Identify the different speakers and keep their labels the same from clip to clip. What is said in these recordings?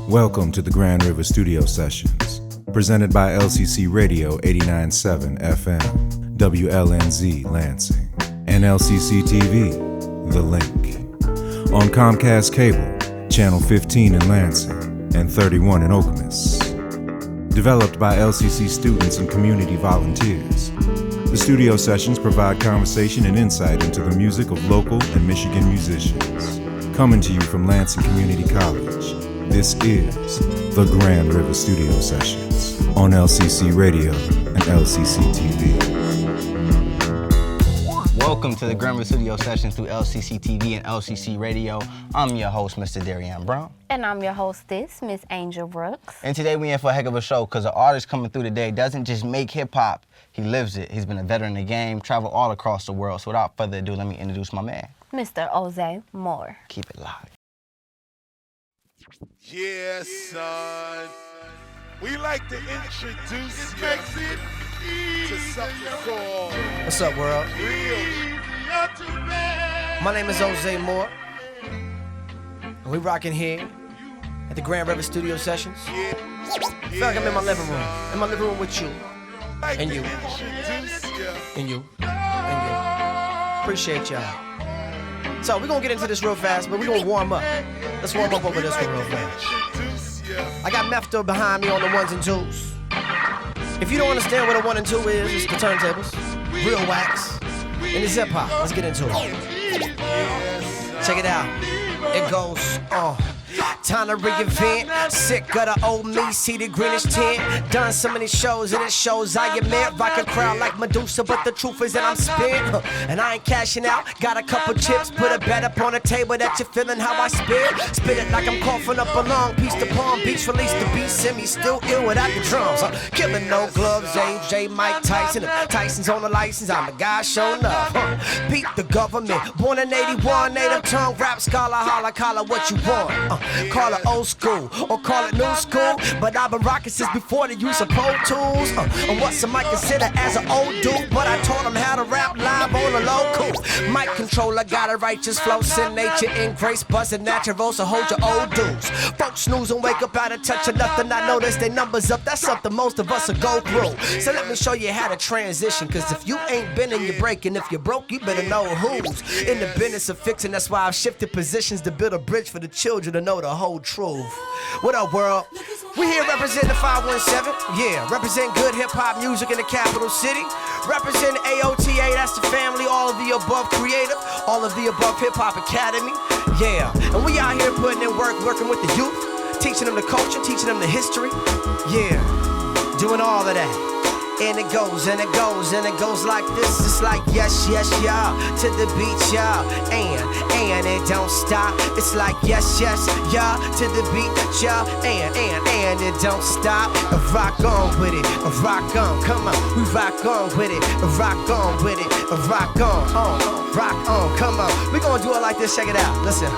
Speaker 1: Welcome to the Grand River Studio Sessions, presented by LCC Radio 89.7 FM, WLNZ Lansing, and LCC TV, The Link. On Comcast Cable, Channel 15 in Lansing, and 31 in Okemos. Developed by LCC students and community volunteers, the studio sessions provide conversation and insight into the music of local and Michigan musicians. Coming to you from Lansing Community College, this is the Grand River Studio Sessions on LCC Radio and LCC TV.
Speaker 2: Welcome to the Grand River Studio Sessions through LCC TV and LCC Radio. I'm your host, Mr. Darian Brown.
Speaker 3: And I'm your hostess, Miss Angel Brooks.
Speaker 2: And today we in for a heck of a show because the artist coming through today doesn't just make hip-hop, he lives it. He's been a veteran in the game, traveled all across the world. So without further ado, let me introduce my man,
Speaker 3: Mr. Ozay Moore.
Speaker 2: Keep it loud.
Speaker 4: Yeah, son. We like to introduce you to something called
Speaker 5: What's up, world?
Speaker 4: real.
Speaker 5: My name is Ozay Moore, and we rocking here at the Grand River Studio Sessions. I feel like I'm in my living room with you,
Speaker 4: Like
Speaker 5: and
Speaker 4: to
Speaker 5: you,
Speaker 4: introduce you.
Speaker 5: and you, and you. Appreciate y'all. So we're gonna get into this real fast, but we're gonna warm up. Let's warm up over this one real fast.
Speaker 4: Introduce you.
Speaker 5: I got Mefto behind me on the ones and twos. If you don't understand what a 1 and 2 is, it's the turntables, real wax, and it's hip hop. Let's get into it. Check it out. It goes on. Time to reinvent. Sick of the old me, see the greenish tint. Done so many shows and it shows I admit. Rock a crowd like Medusa, but the truth is that I'm spent. And I ain't cashing out. Got a couple chips, put a bet up on the table that you're feeling how I spit. Spit it like I'm coughing up a long piece to Palm Beach. Release the beat, send me still ill without the drums. Killing no gloves, AJ, Mike Tyson. If Tyson's on the license, I'm the guy showing up. Beat the government. Born in 81, native tongue, rap scholar, holla, call it what you want. Call it old school or call it new school, but I've been rocking since before the use of Pro Tools. And what some might consider as an old dude, but I taught him how to rap live on the local. Mic controller got a righteous flow, sin nature in grace, buzzing natural, so hold your old dudes. Folks snooze and wake up out of touch of nothing. I notice their numbers up, that's something most of us will go through. So let me show you how to transition, cause if you ain't been and you're breaking, if you're broke, you better know who's in the business of fixing. That's why I've shifted positions to build a bridge for the children to know the whole truth. What up, world? We here representing the 517. Yeah, represent good hip-hop music in the capital city. Represent AOTA, that's the family, all of the above creative, all of the above hip-hop academy. Yeah, and we out here putting in work, working with the youth, teaching them the culture, teaching them the history. Yeah, doing all of that. And it goes, and it goes, and it goes like this. It's like yes, yes, y'all, to the beat, y'all. And it don't stop. It's like yes, yes, y'all, to the beat, y'all. And it don't stop. Rock on with it, rock on, come on. We rock on with it, rock on with it, rock on, come on. We gonna do it like this, check it out, listen.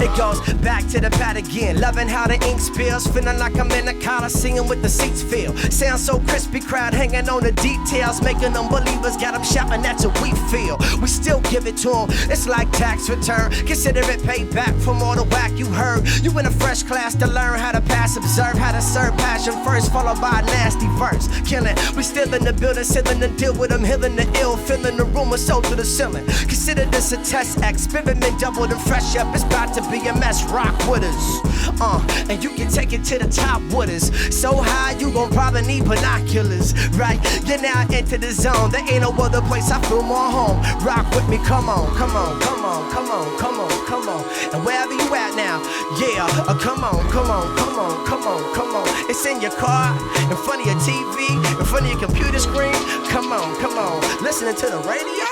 Speaker 5: It goes back to the pad again. Loving how the ink spills. Feeling like I'm in a Coliseum with the seats filled. Sound so crispy, crowd hanging on the details. Making them believers, got them shouting, that's what we feel. We still give it to them, it's like tax return. Consider it payback from all the whack you heard. You in a fresh class to learn how to pass, observe how to serve passion first, followed by a nasty verse. Killing, we still in the building, sealing the deal with them, healing the ill, filling the room with soul to the ceiling. Consider this a test X, experiment doubled and fresh up. It's about to be a mess, rock with us. And you can take it to the top with us. So high, you gon' probably need binoculars, right? You're now into the zone. There ain't no other place I feel more home. Rock with me, come on, come on, come on, come on, come on, come on. And wherever you at now, yeah, come on, come on, come on, come on, come on. It's in your car, in front of your TV, in front of your computer screen. Come on, listening to the radio.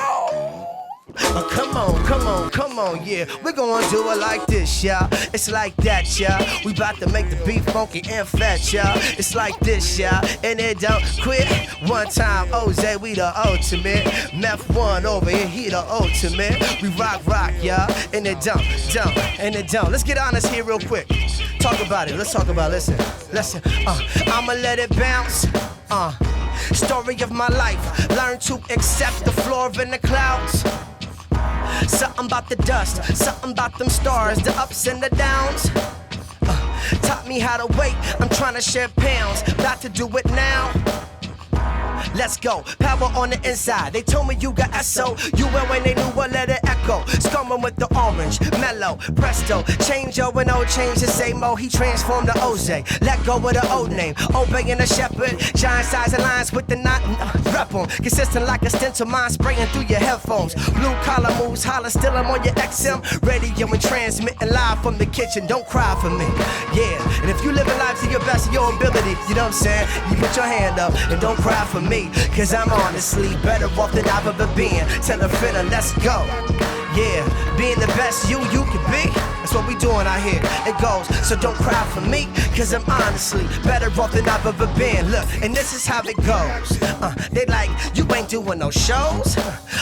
Speaker 5: Come on, come on, come on, yeah. We're gonna do it like this, y'all. It's like that, y'all. We about to make the beat funky and fat, y'all. It's like this, y'all. And it don't quit. One time, Ozay, we the ultimate. Meth one over here, he the ultimate. We rock, y'all. And it don't, and it don't. Let's get honest here real quick. Talk about it, let's talk about it. Listen, I'ma let it bounce. Story of my life. Learn to accept the floor in the clouds. Something about the dust, something about them stars, the ups and the downs. Taught me how to wait. I'm trying to share pounds, about to do it now. Let's go, power on the inside. They told me you got SO. You went when they knew what let it echo. Scumming with the orange, mellow, presto. Change your and old change the same mo. He transformed the Ozay. Let go of the old name. Obeying the shepherd. Giant size and lines with the knot. Rep 'em. Consistent like a stencil mind spraying through your headphones. Blue collar moves, holler, still I'm on your XM. Radio and transmitting live from the kitchen. Don't cry for me. Yeah, and if you living life to your best of your ability, you know what I'm saying? You put your hand up and don't cry for me. Cause I'm honestly better off than I've ever been. Tell a friend, let's go. Yeah, being the best you can be. That's what we doing out here. It goes, so don't cry for me. Cause I'm honestly better off than I've ever been. Look, and this is how it goes. They like, you ain't doing no shows.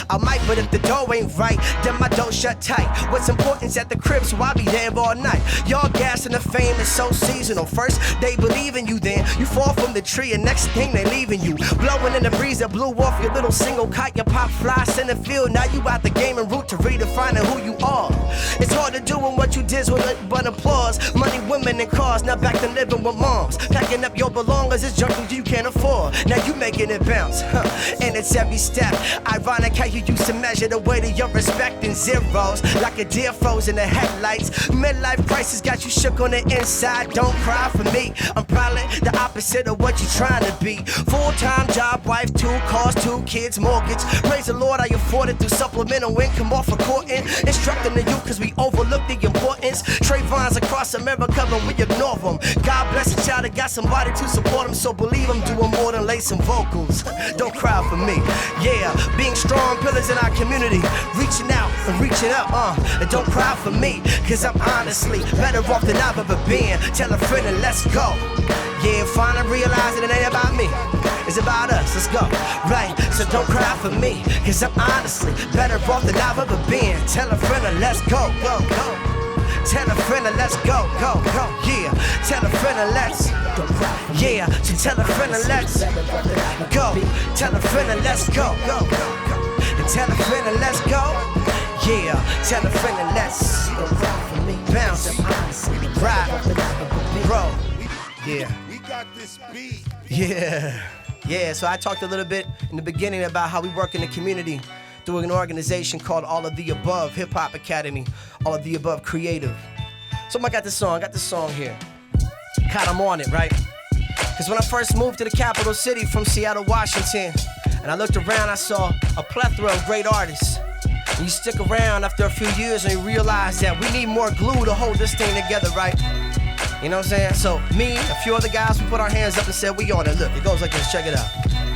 Speaker 5: I might, but if the door ain't right, then my door shut tight. What's important's at the crib, so I'll be there all night. Y'all gas and the fame is so seasonal. First, they believe in you, then you fall from the tree, and next thing they leaving you. Blowing in the breeze that blew off your little single kite. Your pop fly center field, now you out the game en route to redefining who you are. It's hard to do what you did with it, but applause. Money, women, and cars, now back to living with moms. Packing up your belongings, it's junk you can't afford. Now you making it bounce, and it's every step. Ironic how you used to measure the weight of your respect in zeros. Like a deer frozen the headlights. Midlife crisis got you shook on the inside. Don't cry for me, I'm probably the opposite of what you're trying to be. Full-time job, wife, 2 cars, 2 kids, mortgage. Praise the Lord, I afford it through supplemental income off recording. Instructing the youth cause we overlook the importance. Trayvon's across America, but we ignore them. God bless the child that got somebody to support him, so believe I'm doing more than lay some vocals. Don't cry for me. Yeah, being strong pillars in our community. Reaching out and reaching up, and don't cry for me. Cause I'm honestly better off than I've ever been. Tell a friend and let's go. Yeah, finally realizing it ain't about me. It's about us, let's go. Right, so don't cry for me. Cause I'm honestly better off than I've ever been. Tell a friend and let's go, go, go. Tell a friend and let's go, go, go. Yeah, tell a friend and let's yeah, so tell a friend and let's go. Tell a friend and let's go, go, go. And tell a friend and let's go. Yeah, tell a friend and let's bounce, ride, bro. Yeah.
Speaker 4: We got this beat.
Speaker 5: Yeah, so I talked a little bit in the beginning about how we work in the community through an organization called All of the Above Hip Hop Academy, All of the Above Creative. So I got this song here. God, I'm on it, right? Because when I first moved to the capital city from Seattle, Washington, and I looked around, I saw a plethora of great artists. And you stick around after a few years and you realize that we need more glue to hold this thing together, right? You know what I'm saying? So me, a few other guys, we put our hands up and said, we on it. Look, it goes like this, check it out.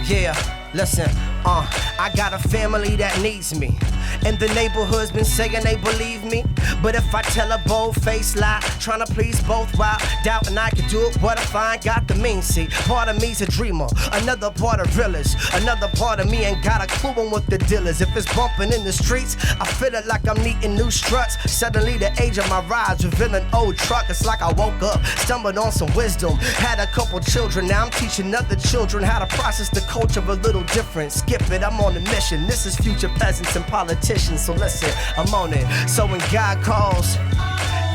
Speaker 5: Yeah, listen, I got a family that needs me. And the neighborhood's been saying they believe me. But if I tell a bold-faced lie, trying to please both while doubting I can do it, what if I ain't got the means? See, part of me's a dreamer, another part a realist. Another part of me ain't got a clue on what the deal is. If it's bumping in the streets, I feel it like I'm needing new struts. Suddenly the age of my rides revealing old truck. It's like I woke up, stumbled on some wisdom. Had a couple children, now I'm teaching other children how to process the culture a little different. Skip it, I'm on a mission. This is future peasants and politicians, so listen, I'm on it. So when God calls,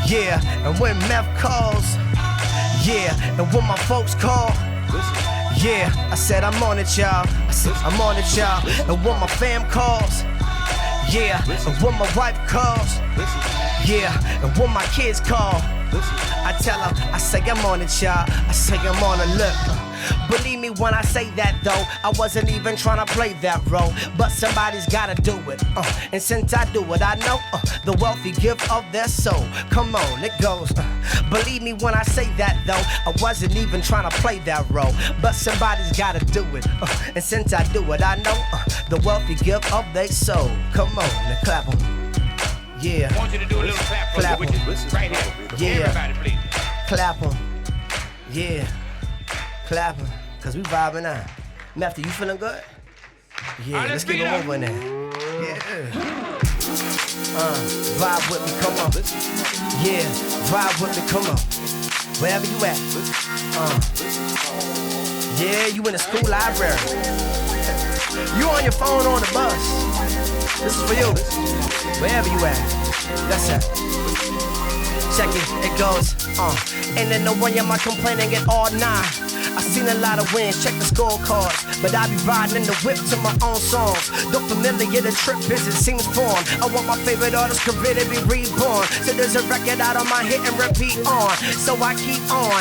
Speaker 5: yeah, and when meth calls, yeah, and when my folks call, yeah, I said I'm on it, y'all. I said I'm on it, y'all. And when my fam calls, yeah, and when my wife calls, yeah, and when my kids call, I tell them, I say I'm on it, y'all. I say I'm on it, look. Believe me when I say that though, I wasn't even trying to play that role, but somebody's gotta do it, and since I do it, I know the wealthy give of their soul. Come on, it goes, believe me when I say that though, I wasn't even trying to play that role, but somebody's gotta do it, and since I do it, I know the wealthy give of their soul. Come on, now clap 'em. Yeah.
Speaker 6: I want you to do a little clap for me, right here.
Speaker 5: Yeah.
Speaker 6: Everybody, please.
Speaker 5: Clap 'em. Yeah. Clap 'em, cause we vibing now. Mefty, you feeling good? Yeah,
Speaker 6: Right,
Speaker 5: let's get it over in there. Yeah. Vibe with me, come on. Yeah, vibe with me, come on. Wherever you at. Yeah, you in the school library. You on your phone on the bus. This is for you. Wherever you at. That's it. Check it, it goes, ain't there no one am I complaining at all? Nah, I seen a lot of wins, check the scorecards, but I be riding in the whip to my own songs. Though familiar, the trip visit seems foreign. I want my favorite artist's career to be reborn. So there's a record out on my hit and repeat on. So I keep on,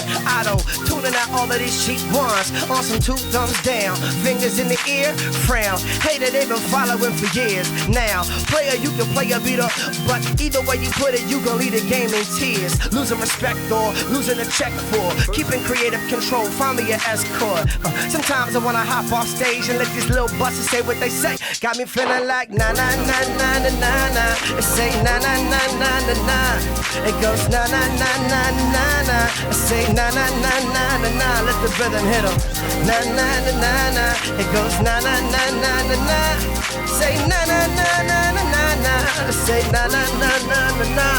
Speaker 5: tuning out all of these cheap ones. On some 2 thumbs down, fingers in the ear, frown. Hater, they've been following for years. Now, player, you can play a beater, but either way you put it, you gon' lead the game in tears. Losing respect or losing a check for keeping creative control. Find me an escort. Sometimes I wanna hop off stage and let these little busters say what they say. Got me feeling like na na na na na na na. It say na na na na na na. It goes na na na na na na. I say na na na na na na. Let the rhythm hit 'em. Na na na na na. It goes na na na na na na. Say na na na na na na na. Say na na na na na na.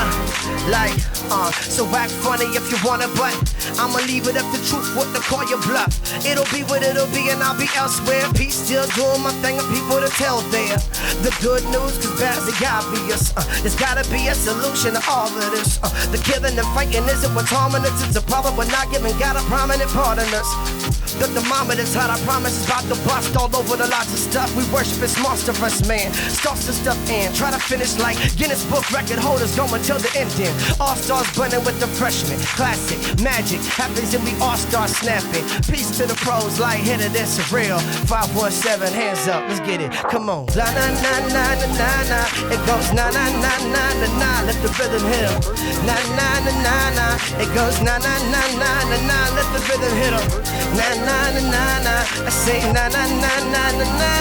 Speaker 5: Like, so act funny if you wanna, but I'ma leave it up to truth, what to call your bluff. It'll be what it'll be and I'll be elsewhere. Peace still doing my thing and people to tell there. The good news, cause bad's the obvious. There's gotta be a solution to all of this. The killing and fighting isn't what's harming us. It's a problem we're not giving God a prominent part in us. The thermometer's hot, I promise it's about to bust all over the lots of stuff. We worship it's monstrous, man. Starts the stuff in, try to finish like Guinness Book record holders going till the ending. All-stars blending with the freshmen. Classic, magic, happens and we all start snapping. Peace to the pros, light hitter, this is real. 517, hands up, let's get it. Come on. La na na na na na na. It goes na na na na na na. Let the rhythm hit 'em. Na na na na na. It goes na na na na na na. Let the rhythm hit 'em. Na na na na na. I say na na na na na na.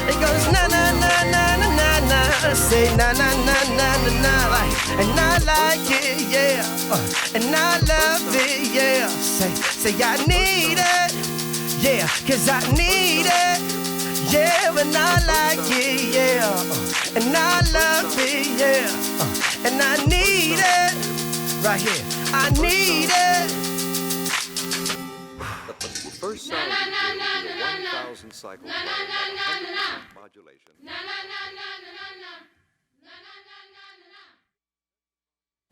Speaker 5: It goes na na na na na na na. I say na na na na na na. Like, and I like it, yeah. And I love it, yeah. Say I need it, yeah. Cause I need it, yeah. And I like it, yeah. And I love it, yeah. And I need it, right here. I need it.
Speaker 4: First sound the 1,000 cycle modulation.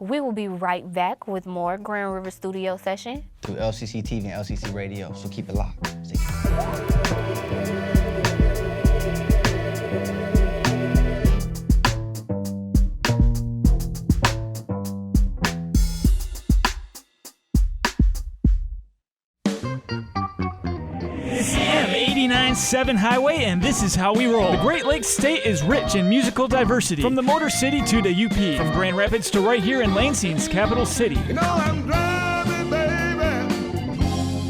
Speaker 3: We will be right back with more Grand River Studio Session
Speaker 2: Through LCC TV and LCC Radio, so keep it locked. Stay tuned.
Speaker 7: M89.7 Highway, and this is how we roll. The Great Lakes State is rich in musical diversity. From the Motor City to the UP, from Grand Rapids to right here in Lansing's capital city.
Speaker 4: You know I'm driving, baby,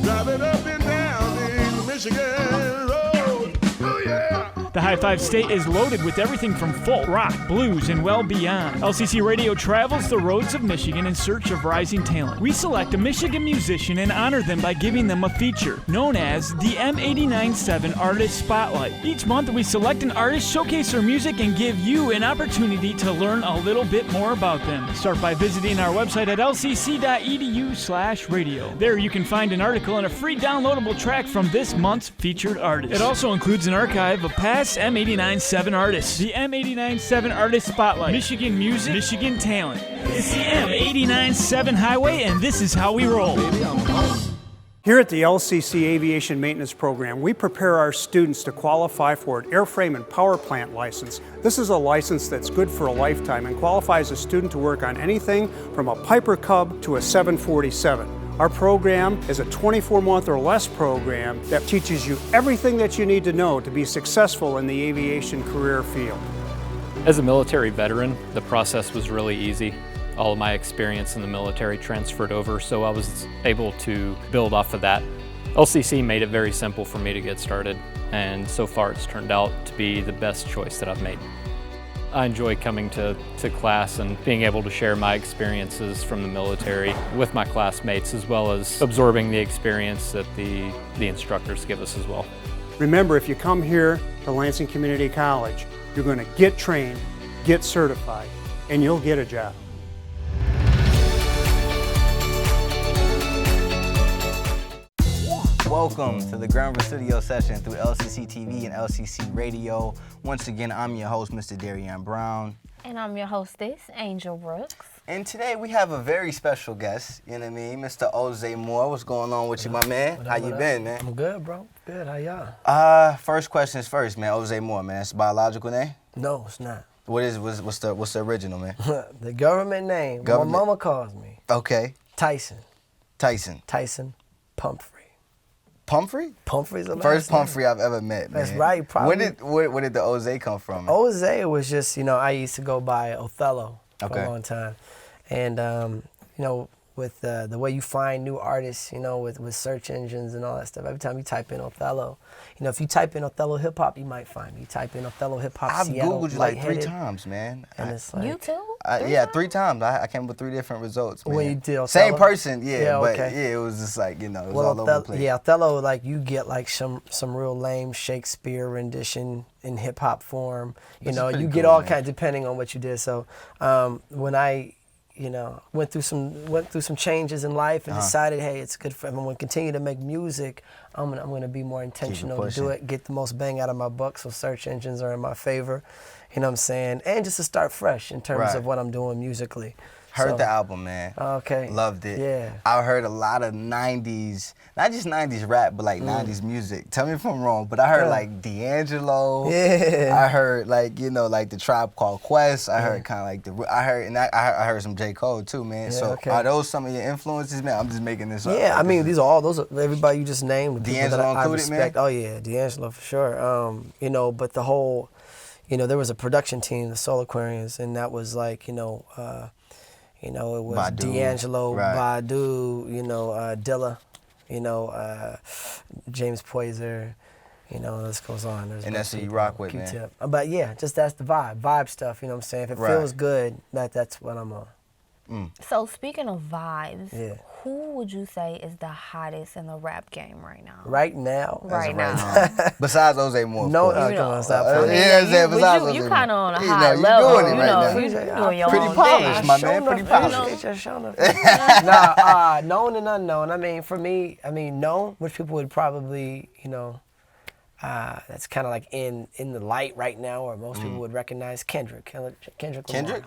Speaker 4: driving up and down the Michigan road. Oh yeah.
Speaker 7: The High Five State is loaded with everything from folk, rock, blues, and well beyond. LCC Radio travels the roads of Michigan in search of rising talent. We select a Michigan musician and honor them by giving them a feature, known as the M89.7 Artist Spotlight. Each month, we select an artist, showcase their music, and give you an opportunity to learn a little bit more about them. Start by visiting our website at lcc.edu/radio. There you can find an article and a free downloadable track from this month's featured artist. It also includes an archive of past M89.7 artists. The M89.7 Artist Spotlight. Michigan music, Michigan talent. It's the M89.7 Highway, and this is how we roll.
Speaker 8: Here at the LCC Aviation Maintenance Program, we prepare our students to qualify for an airframe and power plant license. This is a license that's good for a lifetime and qualifies a student to work on anything from a Piper Cub to a 747. Our program is a 24-month or less program that teaches you everything that you need to know to be successful in the aviation career field.
Speaker 9: As a military veteran, the process was really easy. All of my experience in the military transferred over, so I was able to build off of that. LCC made it very simple for me to get started, and so far it's turned out to be the best choice that I've made. I enjoy coming to class and being able to share my experiences from the military with my classmates, as well as absorbing the experience that the instructors give us as well.
Speaker 8: Remember, if you come here to Lansing Community College, you're going to get trained, get certified, and you'll get a job.
Speaker 2: Welcome to the Grand River Studio Session through LCC TV and LCC Radio. Once again, I'm your host, Mr. Darian Brown.
Speaker 3: and I'm your hostess, Angel Brooks.
Speaker 2: And today we have a very special guest, you know what I mean? Mr. Ozay Moore. What's going on with you, my man? How you been, man?
Speaker 5: I'm good, bro. Good. How y'all?
Speaker 2: First question is first, man. Ozay Moore, man. It's a biological name?
Speaker 5: No, it's not.
Speaker 2: What's the original, man?
Speaker 5: The government name.
Speaker 2: Government.
Speaker 5: My mama calls me.
Speaker 2: Okay.
Speaker 5: Tyson Pumphrey.
Speaker 2: Pumphrey?
Speaker 5: Pumphrey's the last
Speaker 2: First
Speaker 5: name.
Speaker 2: Pumphrey I've ever met, man.
Speaker 5: That's right, probably.
Speaker 2: Where did the Ozay come from? Man?
Speaker 5: Ozay was just, I used to go by Othello for
Speaker 2: Okay.
Speaker 5: a long time. And, with the way you find new artists, with search engines and all that stuff, every time you type in Othello, if you type in Othello hip hop, you might find me. You type in Othello hip hop
Speaker 2: I've
Speaker 5: Seattle,
Speaker 2: Googled you like 3
Speaker 5: Lightheaded,
Speaker 2: times, man.
Speaker 5: and it's like,
Speaker 3: You too?
Speaker 2: Yeah, 3 times. I came with 3 different results, man.
Speaker 5: When you did Othello?
Speaker 2: Same person,
Speaker 5: Yeah,
Speaker 2: but
Speaker 5: okay.
Speaker 2: yeah, it was just like, it was
Speaker 5: well,
Speaker 2: all over the place.
Speaker 5: Yeah, Othello, like you get like some real lame Shakespeare rendition in hip hop form.
Speaker 2: Which is
Speaker 5: You
Speaker 2: pretty
Speaker 5: get
Speaker 2: cool,
Speaker 5: all
Speaker 2: man.
Speaker 5: kinds depending on what you did. So when I went through some changes in life and decided, hey, it's good for. I'm going to continue to make music. I'm gonna be more intentional to do it, get the most bang out of my buck. So search engines are in my favor. You know what I'm saying? And just to start fresh in terms
Speaker 2: Right.
Speaker 5: of what I'm doing musically.
Speaker 2: Heard
Speaker 5: So-
Speaker 2: the album, man.
Speaker 5: Okay.
Speaker 2: Loved it.
Speaker 5: Yeah.
Speaker 2: I heard a lot of 90s, not just 90s rap, but like 90s music. Tell me if I'm wrong, but I heard
Speaker 5: Yeah.
Speaker 2: like D'Angelo.
Speaker 5: Yeah.
Speaker 2: I heard like, like the Tribe Called Quest. I heard kind of like I heard some J. Cole too, man.
Speaker 5: Yeah,
Speaker 2: so
Speaker 5: okay.
Speaker 2: are those some of your influences, man? I'm just making this up.
Speaker 5: Yeah, I
Speaker 2: Like,
Speaker 5: mean,
Speaker 2: this
Speaker 5: these are all those. Everybody you just named, the people that
Speaker 2: D'Angelo
Speaker 5: I
Speaker 2: included, man?
Speaker 5: respect. Oh yeah, D'Angelo for sure. But the whole, there was a production team, the Soul Aquarians, and that was like, it was
Speaker 2: Badu,
Speaker 5: D'Angelo,
Speaker 2: right.
Speaker 5: Badu, Dilla, James Poyser. This goes on. There's
Speaker 2: And that's who you
Speaker 5: people,
Speaker 2: rock with, man.
Speaker 5: Q-Tip. But yeah, just that's the vibe stuff. You know what I'm saying? If it
Speaker 2: Right.
Speaker 5: feels good, that's what I'm on.
Speaker 3: So speaking of vibes,
Speaker 5: Yeah.
Speaker 3: who would you say is the hottest in the rap game right now?
Speaker 5: Right now.
Speaker 3: Right now.
Speaker 2: Besides Ozay Moore, of
Speaker 5: No,
Speaker 2: course.
Speaker 5: come on, stop.
Speaker 2: Yeah,
Speaker 5: playing.
Speaker 2: I'm saying, besides
Speaker 3: you
Speaker 2: Ozay Moore.
Speaker 3: kind of on a
Speaker 2: You
Speaker 3: high
Speaker 2: know, you
Speaker 3: level.
Speaker 2: doing it right
Speaker 3: you
Speaker 2: now.
Speaker 3: You doing your
Speaker 2: Pretty
Speaker 3: own
Speaker 2: polished,
Speaker 3: thing.
Speaker 2: my man. Pretty polished.
Speaker 5: Known and unknown. I mean, for me, known, which people would probably, that's kind of like in the light right now, or most people would recognize Kendrick. Kendrick Lamar.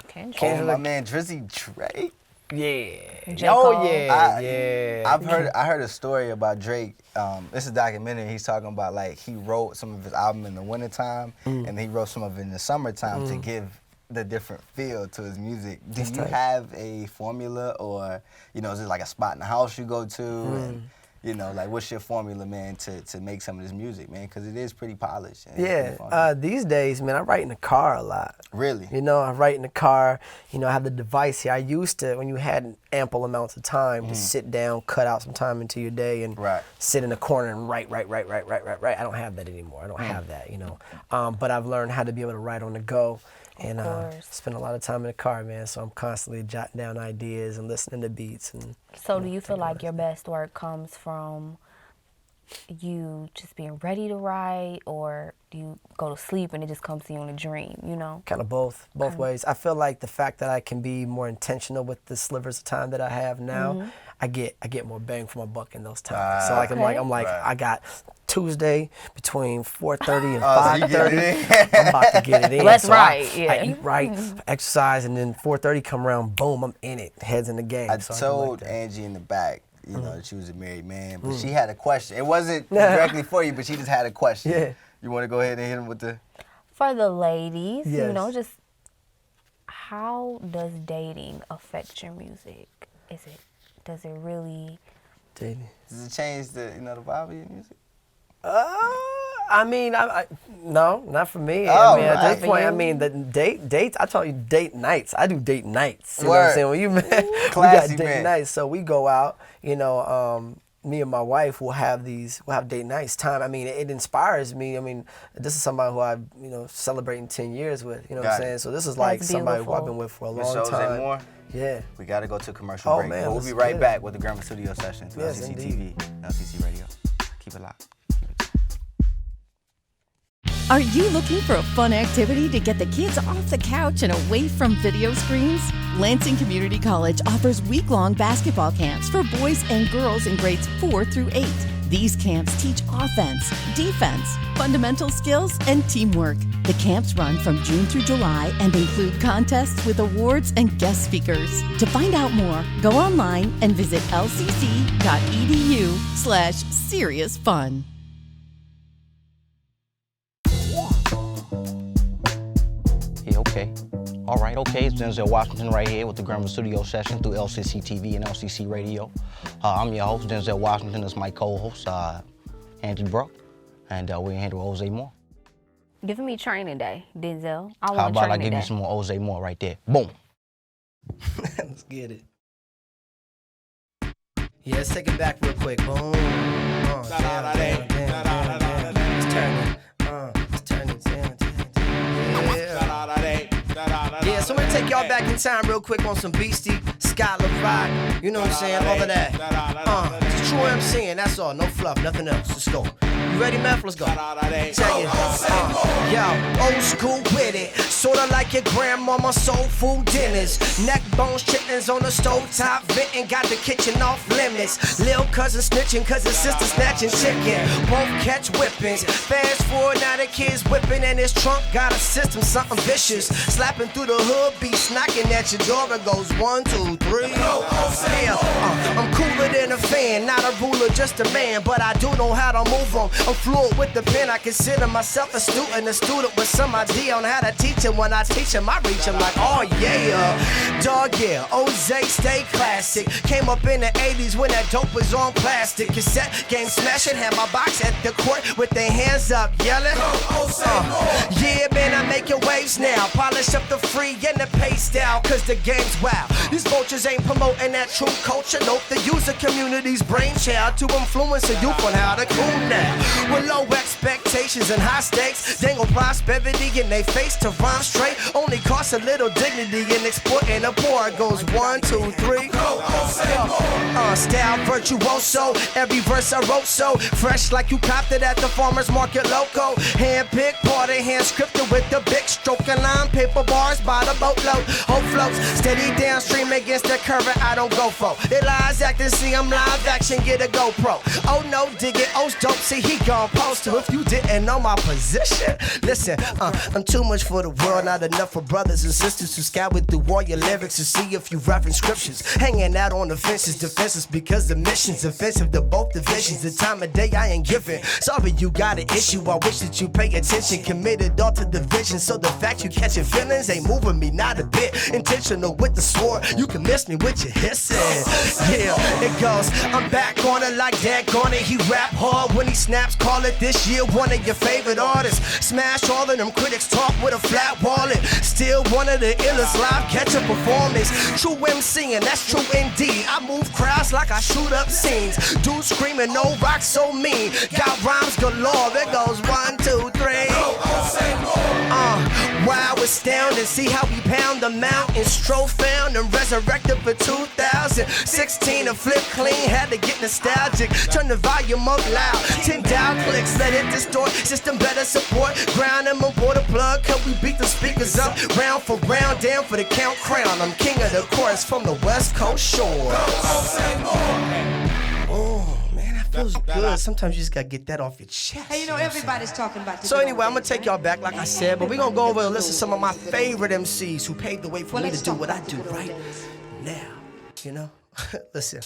Speaker 3: Kendrick.
Speaker 2: Oh, my man, Drizzy Drake.
Speaker 5: Yeah.
Speaker 3: J.
Speaker 5: Oh
Speaker 3: Cole.
Speaker 5: yeah. Yeah.
Speaker 2: I heard a story about Drake. It's a documentary. He's talking about like he wrote some of his album in the wintertime and he wrote some of it in the summertime to give the different feel to his music. Do you have a formula, or is it like a spot in the house you go to? And, like what's your formula, man, to make some of this music, man? Because it is pretty polished. And it's pretty funky.
Speaker 5: Yeah. These days, man, I write in the car a lot.
Speaker 2: Really?
Speaker 5: I write in the car. I have the device here. I used to, when you had ample amounts of time, to sit down, cut out some time into your day, and sit in a corner and write. I don't have that anymore. I don't have that, But I've learned how to be able to write on the go. And spend a lot of time in the car, man. So I'm constantly jotting down ideas and listening to beats. And
Speaker 3: So do you feel like your best work comes from you just being ready to write, or do you go to sleep and it just comes to you in a dream,
Speaker 5: Kind of both ways. I feel like the fact that I can be more intentional with the slivers of time that I have now, I get more bang for my buck in those times. So like I'm like I got Tuesday between 4:30 and 5:30. I'm about to get it in.
Speaker 3: Let's
Speaker 5: so
Speaker 3: write,
Speaker 5: I eat right, exercise, and then 4:30 come around, boom, I'm in it, heads in the game.
Speaker 2: I
Speaker 5: So
Speaker 2: told
Speaker 5: like that.
Speaker 2: Angie in the back, that she was a married man, but she had a question. It wasn't directly for you, but she just had a question.
Speaker 5: Yeah.
Speaker 2: You want to go ahead and hit him with the...
Speaker 3: For the ladies,
Speaker 5: Yes.
Speaker 3: just how does dating affect your music? Does it really...
Speaker 5: Dating.
Speaker 2: Does it change the vibe of your music?
Speaker 5: I mean, no, not for me.
Speaker 2: Oh,
Speaker 5: I mean, at
Speaker 2: right.
Speaker 5: this point, I mean, the dates. I told you date nights. I do date nights. You know what I'm saying? When you we got
Speaker 2: Classy
Speaker 5: date
Speaker 2: man.
Speaker 5: nights, so we go out. Me and my wife will have date nights time. I mean, it inspires me. I mean, this is somebody who I'm celebrating 10 years with. You know what I'm saying? So this is like somebody who I've been with for a long
Speaker 2: Mr. Ozay
Speaker 5: time.
Speaker 2: Moore,
Speaker 5: Yeah.
Speaker 2: we got to go to a commercial break.
Speaker 5: Man,
Speaker 2: But we'll
Speaker 5: let's
Speaker 2: be right
Speaker 5: get it.
Speaker 2: back with the Grammar Studio session through
Speaker 5: Yes,
Speaker 2: LCC
Speaker 5: indeed.
Speaker 2: TV, LCC Radio. Keep it locked.
Speaker 10: Are you looking for a fun activity to get the kids off the couch and away from video screens? Lansing Community College offers week-long basketball camps for boys and girls in grades 4 through 8. These camps teach offense, defense, fundamental skills, and teamwork. The camps run from June through July and include contests with awards and guest speakers. To find out more, go online and visit lcc.edu/seriousfun.
Speaker 11: Yeah, okay. All right, okay. It's Denzel Washington right here with the Grandma Studio Session through LCC TV and LCC Radio. I'm your host, Denzel Washington. This is my co-host, Angie Brook, and we're in here with Ozay Moore.
Speaker 3: Giving me training day, Denzel. I
Speaker 11: How
Speaker 3: want
Speaker 11: about I
Speaker 3: training
Speaker 11: give
Speaker 3: day.
Speaker 11: you some more Ozay Moore right there? Boom.
Speaker 5: Let's get it. Yeah, let's take it back real quick. Boom. Let's turn it. Let's turn it down. Yeah, so I'm gonna take y'all back in time real quick on some Beastie, Scott LaRock, you know what I'm saying, all of that. Just true MCing, that's all, no fluff, nothing else. Let's go. You ready, Meth? Let's go. Check it. Yo, old school with it. Sorta like your grandmama soul food dinners. Neck bones, chitlins on the stove top, venting, got the kitchen off limits. Lil' cousin snitching, cousin sister snatching chicken. Both catch whippings. Fast forward, now the kids whipping, and his trunk got a system, something vicious. Slapping through the hood, beats knocking at your door. It goes 1, 2, 3. Yeah, I'm cooler than a fan, not a ruler, just a man, but I do know how to move them. I'm fluid with the pen, I consider myself a student with some idea on how to teach him. When I teach him, I reach him like, oh yeah. Dog, yeah, Ozay stay classic. Came up in the 80s when that dope was on plastic. Cassette game smashing, had my box at the court with their hands up, yelling. Yeah, man, I'm making waves now. Polish up the free and the pay style, cause the game's wild. These vultures ain't promoting that true culture. Nope, the user community's brainchild to influence the youth on how to cool now. With low expectations and high stakes, dangle prosperity in they face to rhyme straight. Only costs a little dignity in exporting a poor. It goes 1, 2, 3. Style virtuoso, every verse I wrote so fresh like you copped it at the farmer's market loco. Hand picked, part of hand scripted with the big stroke and line paper bars by the boatload. Hope floats steady downstream against the current I don't go for. They lies acting, see I'm live action, get a GoPro. Oh no, dig it, O's dope, see he gon' post to. If you didn't know my position, listen, I'm too much for the world, not enough for brothers and sisters who scour through all your lyrics to see if you reference scriptures. Hanging out on the fences, defenses because the mission's offensive to both divisions. The time of day I ain't giving. Sorry you got an issue, I wish that you pay attention. Committed all to the vision, so the fact you catching feelings ain't moving me not a bit. Intentional with the sword, you can miss me with your hissing. Yeah, it goes, I'm back on it like that on it. He rap hard when he snaps, call it this year one of your favorite artists. Smash all of them critics, talk with a flat wallet. Still one of the illest live catch-up performance. True MCing, that's true indeed. I move crowds like I shoot up scenes. Dudes screaming, no rock so mean. Got rhymes galore, it goes 1, 2, 3. Wow, astounding, see how we pound the mountain. Stro found and resurrected for 2016. A flip clean, had to get nostalgic. Turn the volume up loud, 10 dial clicks, let it distort. System better support, ground and my water plug. Cause we beat the speakers up, round for round, down for the count crown. I'm king of the chorus from the West Coast shore. Oh, man, that feels good. Sometimes you just gotta get that off your chest.
Speaker 12: Hey, you know, everybody's talking about this.
Speaker 5: So anyway, I'm gonna take y'all back, like I said, but we're gonna go over and listen to some of my favorite MCs who paved the way for me to do what I do right now, you know? Listen,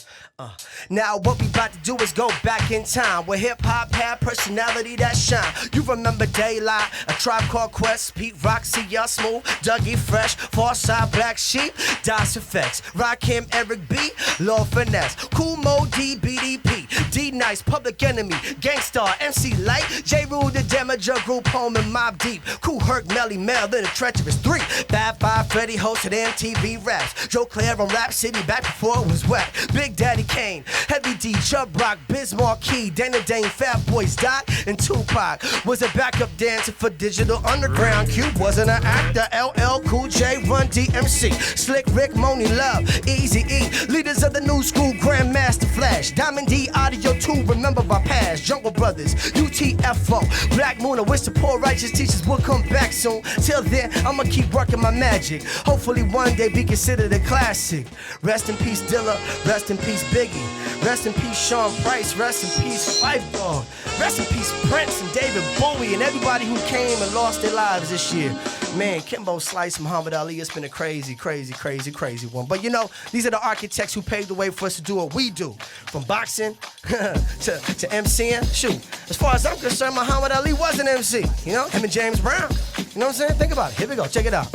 Speaker 5: now what we about to do is go back in time where hip-hop had personality that shine. You remember Daylight, A Tribe Called Quest, Pete Rock, C.R. Smooth, Dougie Fresh, Farside, Black Sheep, Das Effects, Rakim, Eric B, Lord Finesse, Cool Mo D, BDP, D Nice, Public Enemy, Gangstar, MC Light, J. Rule, The Damager Group, Home and Mob Deep, Cool Herc, Melly Mel, then the Treacherous 3, Bad Five, Freddy hosted MTV Raps, Joe Claire on Rap City back before it was whack. Big Daddy Kane, Heavy D, Chubb Rock, Biz Marquee, Dana Dane, Fat Boys, Doc, and Tupac was a backup dancer for Digital Underground. Cube wasn't an actor. LL Cool J, Run DMC, Slick Rick, Moni Love, Easy E, leaders of the new school, Grandmaster Flash, Cash, Diamond D, Audio 2, remember my past. Jungle Brothers, UTFO, Black Moon. I wish the poor righteous teachers would come back soon. Till then, I'ma keep working my magic. Hopefully one day be considered a classic. Rest in peace, Dilla. Rest in peace, Biggie. Rest in peace, Sean Price. Rest in peace, Phife Dawg. Rest in peace, Prince and David Bowie and everybody who came and lost their lives this year. Man, Kimbo Slice, Muhammad Ali, it's been a crazy, crazy, crazy, crazy one. But you know, these are the architects who paved the way for us to do what we do. From boxing to MCing. Shoot, as far as I'm concerned, Muhammad Ali was an MC. You know, him and James Brown. You know what I'm saying? Think about it. Here we go. Check it out.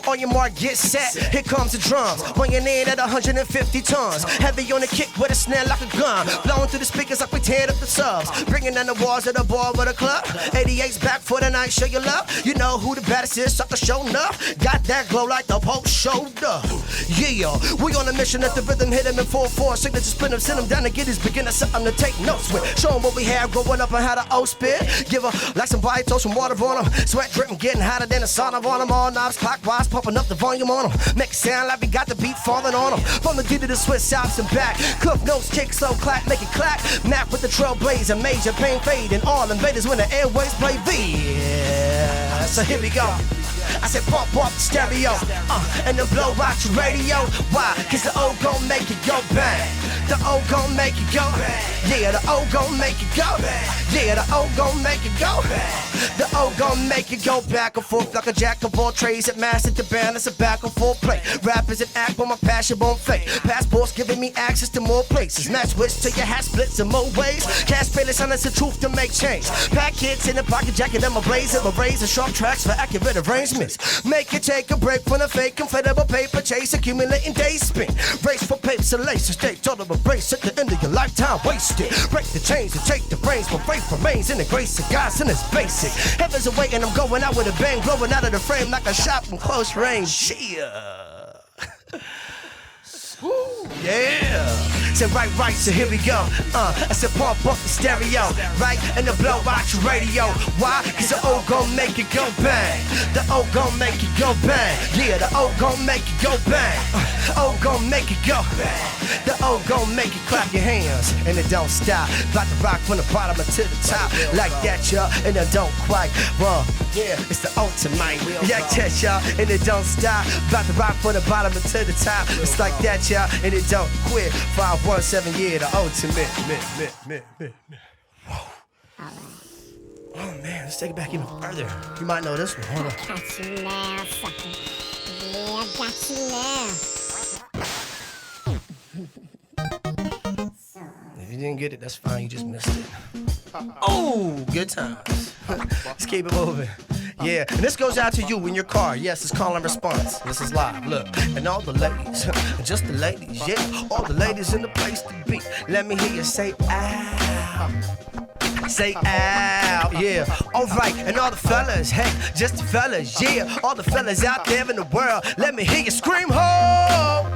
Speaker 5: On your mark, get set. Here comes the drums. Weighing in at 150 tons. Heavy on the kick with a snare like a gun. Blowing through the speakers like we teared up the subs. Bringing down the walls of the bar with a club. 88's back for the night. Show your love. You know who the baddest is. Sucker show enough. Got that glow like the Pope showed up. Yeah, we on a mission that the rhythm hit him in 4/4. Signature spin him, send him down to get his beginner something to take notes with. Show him what we have growing up and how the O spit. Give her like some body toast, some water on him. Sweat dripping, getting hotter than the sauna on him. All knobs clockwise, pumping up the volume on him. Make it sound like we got the beat falling on him. From the D to the Swiss Alps and back. Cliff notes, kick, slow clap, make it clap. Map with the trailblazer, major pain fade. And all invaders when the airways play V. Yeah. So here we go. I said pump up the stereo, and then blow out your radio. Why? Cause the O gon' make it go bang. The O gon' make it go bang. Yeah, the O gon' make it go bang. Yeah, the O gon' make it go bang. The O gon' make it go back and forth like a jack of all trades. It mastered the balance of back and forth play. Rap is an act, but my passion won't fade. Passports giving me access to more places. Match which till your hat splits in more ways. Cash payless, honest the truth to make change. Pack hits in the pocket jacket and my blazer. My razor sharp tracks for accurate arrangements. Make it take a break from the fake, comfortable paper chase, accumulating days spent. Race for papers and laces, stay total embrace at the end of your lifetime wasted. Break the chains and take the brains, but faith remains in the grace of God, and it's basic. Heaven's away and I'm going out with a bang, blowing out of the frame like a shot from close range. Yeah. Woo, yeah. Said right, so here we go. I said pump up the stereo, right? And the blow out your radio. Why? Cause the O gon' make it go bang. The O gon' make it go bang. Yeah, the O gon' make it go bang. O gon' make it go bang. The O gon' make it clap your hands. And it don't stop. About to rock from the bottom to the top. Like that, y'all. And it don't quite. Well, yeah, it's the ultimate. Like that, y'all. And it don't stop. About to rock from the bottom to the top. It's like that, y'all. And it don't quit. 517, yeah, the ultimate. Whoa. Oh man, let's take it back even further. You might know this one. Hold on.
Speaker 13: Got you now, sucker. Yeah, I got you now.
Speaker 5: If you didn't get it, that's fine. You just missed it. Oh, good times. Let's keep it moving. Yeah, and this goes out to you in your car. Yes, it's call and response. This is live. Look, and all the ladies, just the ladies, yeah. All the ladies in the place to be. Let me hear you say, ow. Say out, yeah. Alright, and all the fellas, hey, just the fellas, yeah. All the fellas out there in the world, let me hear you scream, ho!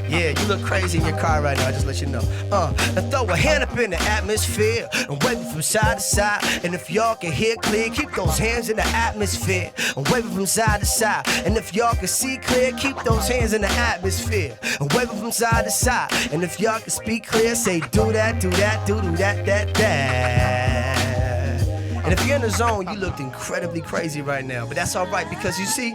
Speaker 5: Yeah, you look crazy in your car right now, just let you know. And throw a hand up in the atmosphere and wave it from side to side. And if y'all can hear clear, keep those hands in the atmosphere and wave it from side to side. And if y'all can see clear, keep those hands in the atmosphere and wave it from side to side. And if y'all can speak clear, say do that, do that, do that, that. And if you're in the zone, you looked incredibly crazy right now. But that's all right because you see,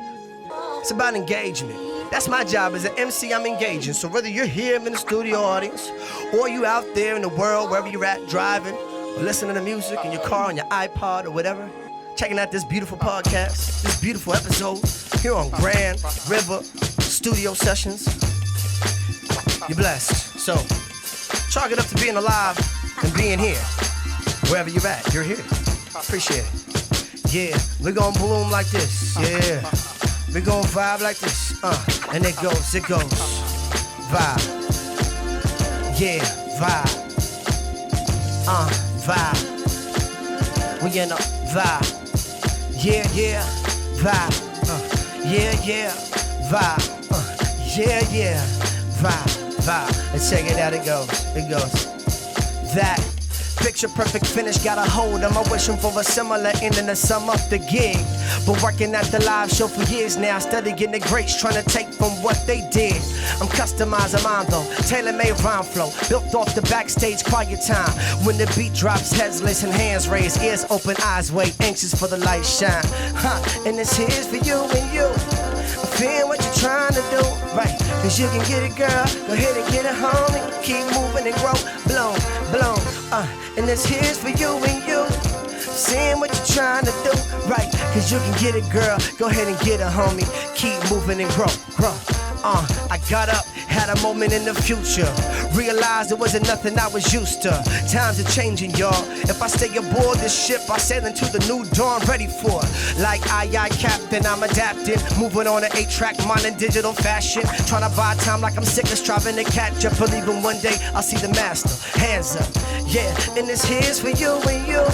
Speaker 5: it's about engagement. That's my job as an MC, I'm engaging. So whether you're here in the studio audience or you out there in the world, wherever you're at, driving, or listening to music in your car, on your iPod or whatever, checking out this beautiful podcast, this beautiful episode here on Grand River Studio Sessions, you're blessed. So chalk it up to being alive and being here. Wherever you're at, you're here. Appreciate it. Yeah, we're gonna bloom like this. Yeah. We gon' vibe like this, and it goes, vibe, yeah, vibe, vibe, we in a vibe, yeah, vibe, yeah, vibe, yeah, vibe, and check it out, it goes, Picture perfect finish, got a hold. I'm wishing for a similar ending to sum up the gig. But working at the live show for years now, studying the greats, trying to take from what they did. I'm customizing mine though, tailor-made rhyme flow, built off the backstage quiet time. When the beat drops, heads listen, hands raised, ears open, eyes wait, anxious for the light shine. And this here's for you and you. I'm feeling what you're trying to do, right? Cause you can get it, girl. Go ahead and get it, homie. Keep moving and grow, bloom, bloom. And this here's for you and you. Seeing what you're trying to do, right? Cause you can get it, girl. Go ahead and get it, homie. Keep moving and grow, grow. I got up, had a moment in the future. Realized it wasn't nothing I was used to. Times are changing, y'all. If I stay aboard this ship, I sail into the new dawn, ready for it. Like aye, captain, I'm adapting. Moving on an 8-track, modern digital fashion. Trying to buy time like I'm sick of striving to catch up. Believing one day I'll see the master. Hands up, yeah. And this here's for you and you.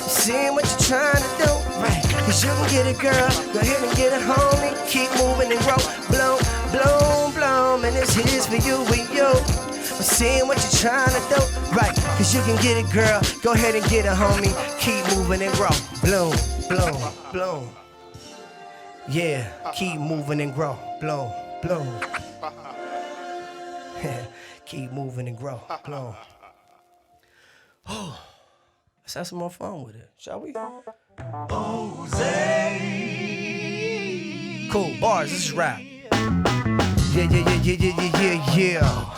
Speaker 5: Seeing what you're trying to do, right? Cause you can get it, girl. Go ahead and get it, homie. Keep moving and grow, blow. Bloom, bloom, and this here's for you and you. I'm seeing what you're trying to do, right? Cause you can get it, girl. Go ahead and get it, homie. Keep moving and grow. Bloom, bloom, bloom. Yeah, keep moving and grow. Bloom, bloom. Keep moving and grow. Bloom. Oh, let's have some more fun with it, shall we? Ozay. Cool, bars, this is rap. Yeah.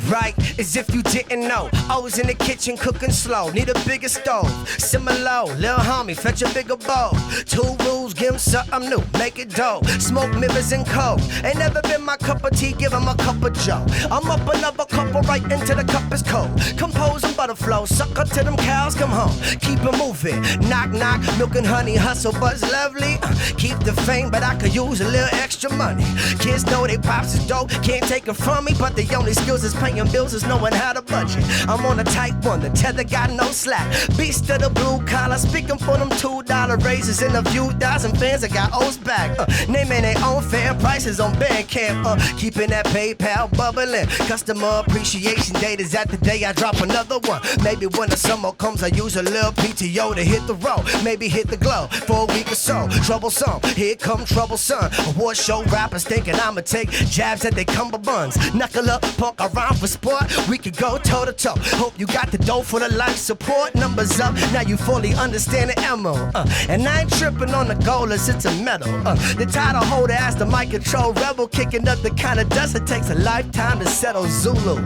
Speaker 5: Right, as if you didn't know. I was in the kitchen cooking slow. Need a bigger stove. Simmer low, lil' homie, fetch a bigger bowl. 2 rules, give him something new, make it dough. Smoke mirrors and cold. Ain't never been my cup of tea, give him a cup of joe. I'm up another couple right into the cup is cold. Compose and butterflow, suck up till them cows come home. Keep it moving, knock knock, milk and honey, hustle buzz lovely. Keep the fame, but I could use a little extra money. Kids know they pops is dope, can't take it from me, but the only skills is paying bills is knowing how to budget. I'm on a tight one, the tether got no slack. Beast of the blue collar, speaking for them $2 raises and a few thousand fans that got O's back. Naming their own fair prices on Bandcamp. Keeping that PayPal bubbling. Customer appreciation date is at the day I drop another one. Maybe when the summer comes, I use a little PTO to hit the road. Maybe hit the glow for a week or so. Troublesome, here come troublesome. Award show rappers thinking I'ma take jabs at they cummerbunds. Knuckle up, punk around for sport. We could go toe to toe. Hope you got the dough for the life support. Numbers up, now you fully understand the ammo. And I ain't tripping on the goalers, it's a medal. The title holder as the mic control rebel, kicking up the kind of dust it takes a lifetime to settle Zulu.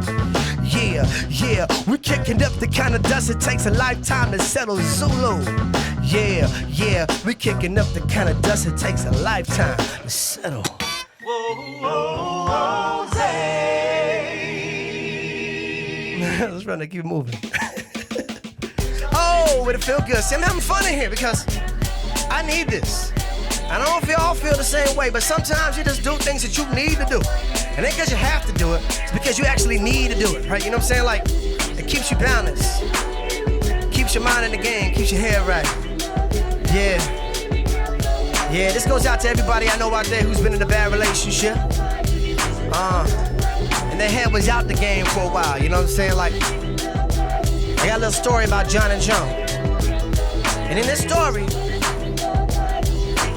Speaker 5: Yeah, we kicking up the kind of dust it takes a lifetime to settle Zulu. Yeah, we kicking up the kind of dust it takes a lifetime to settle. Whoa, let's run and keep moving. Oh, it'll feel good. See, I'm having fun in here because I need this. I don't know if y'all feel the same way, but sometimes you just do things that you need to do. And ain't because you have to do it, it's because you actually need to do it, right? You know what I'm saying? Like, it keeps you balanced. Keeps your mind in the game, keeps your head right. Yeah, this goes out to everybody I know out there who's been in a bad relationship. And their head was out the game for a while, you know what I'm saying? Like, I got a little story about John and Joan. And in this story,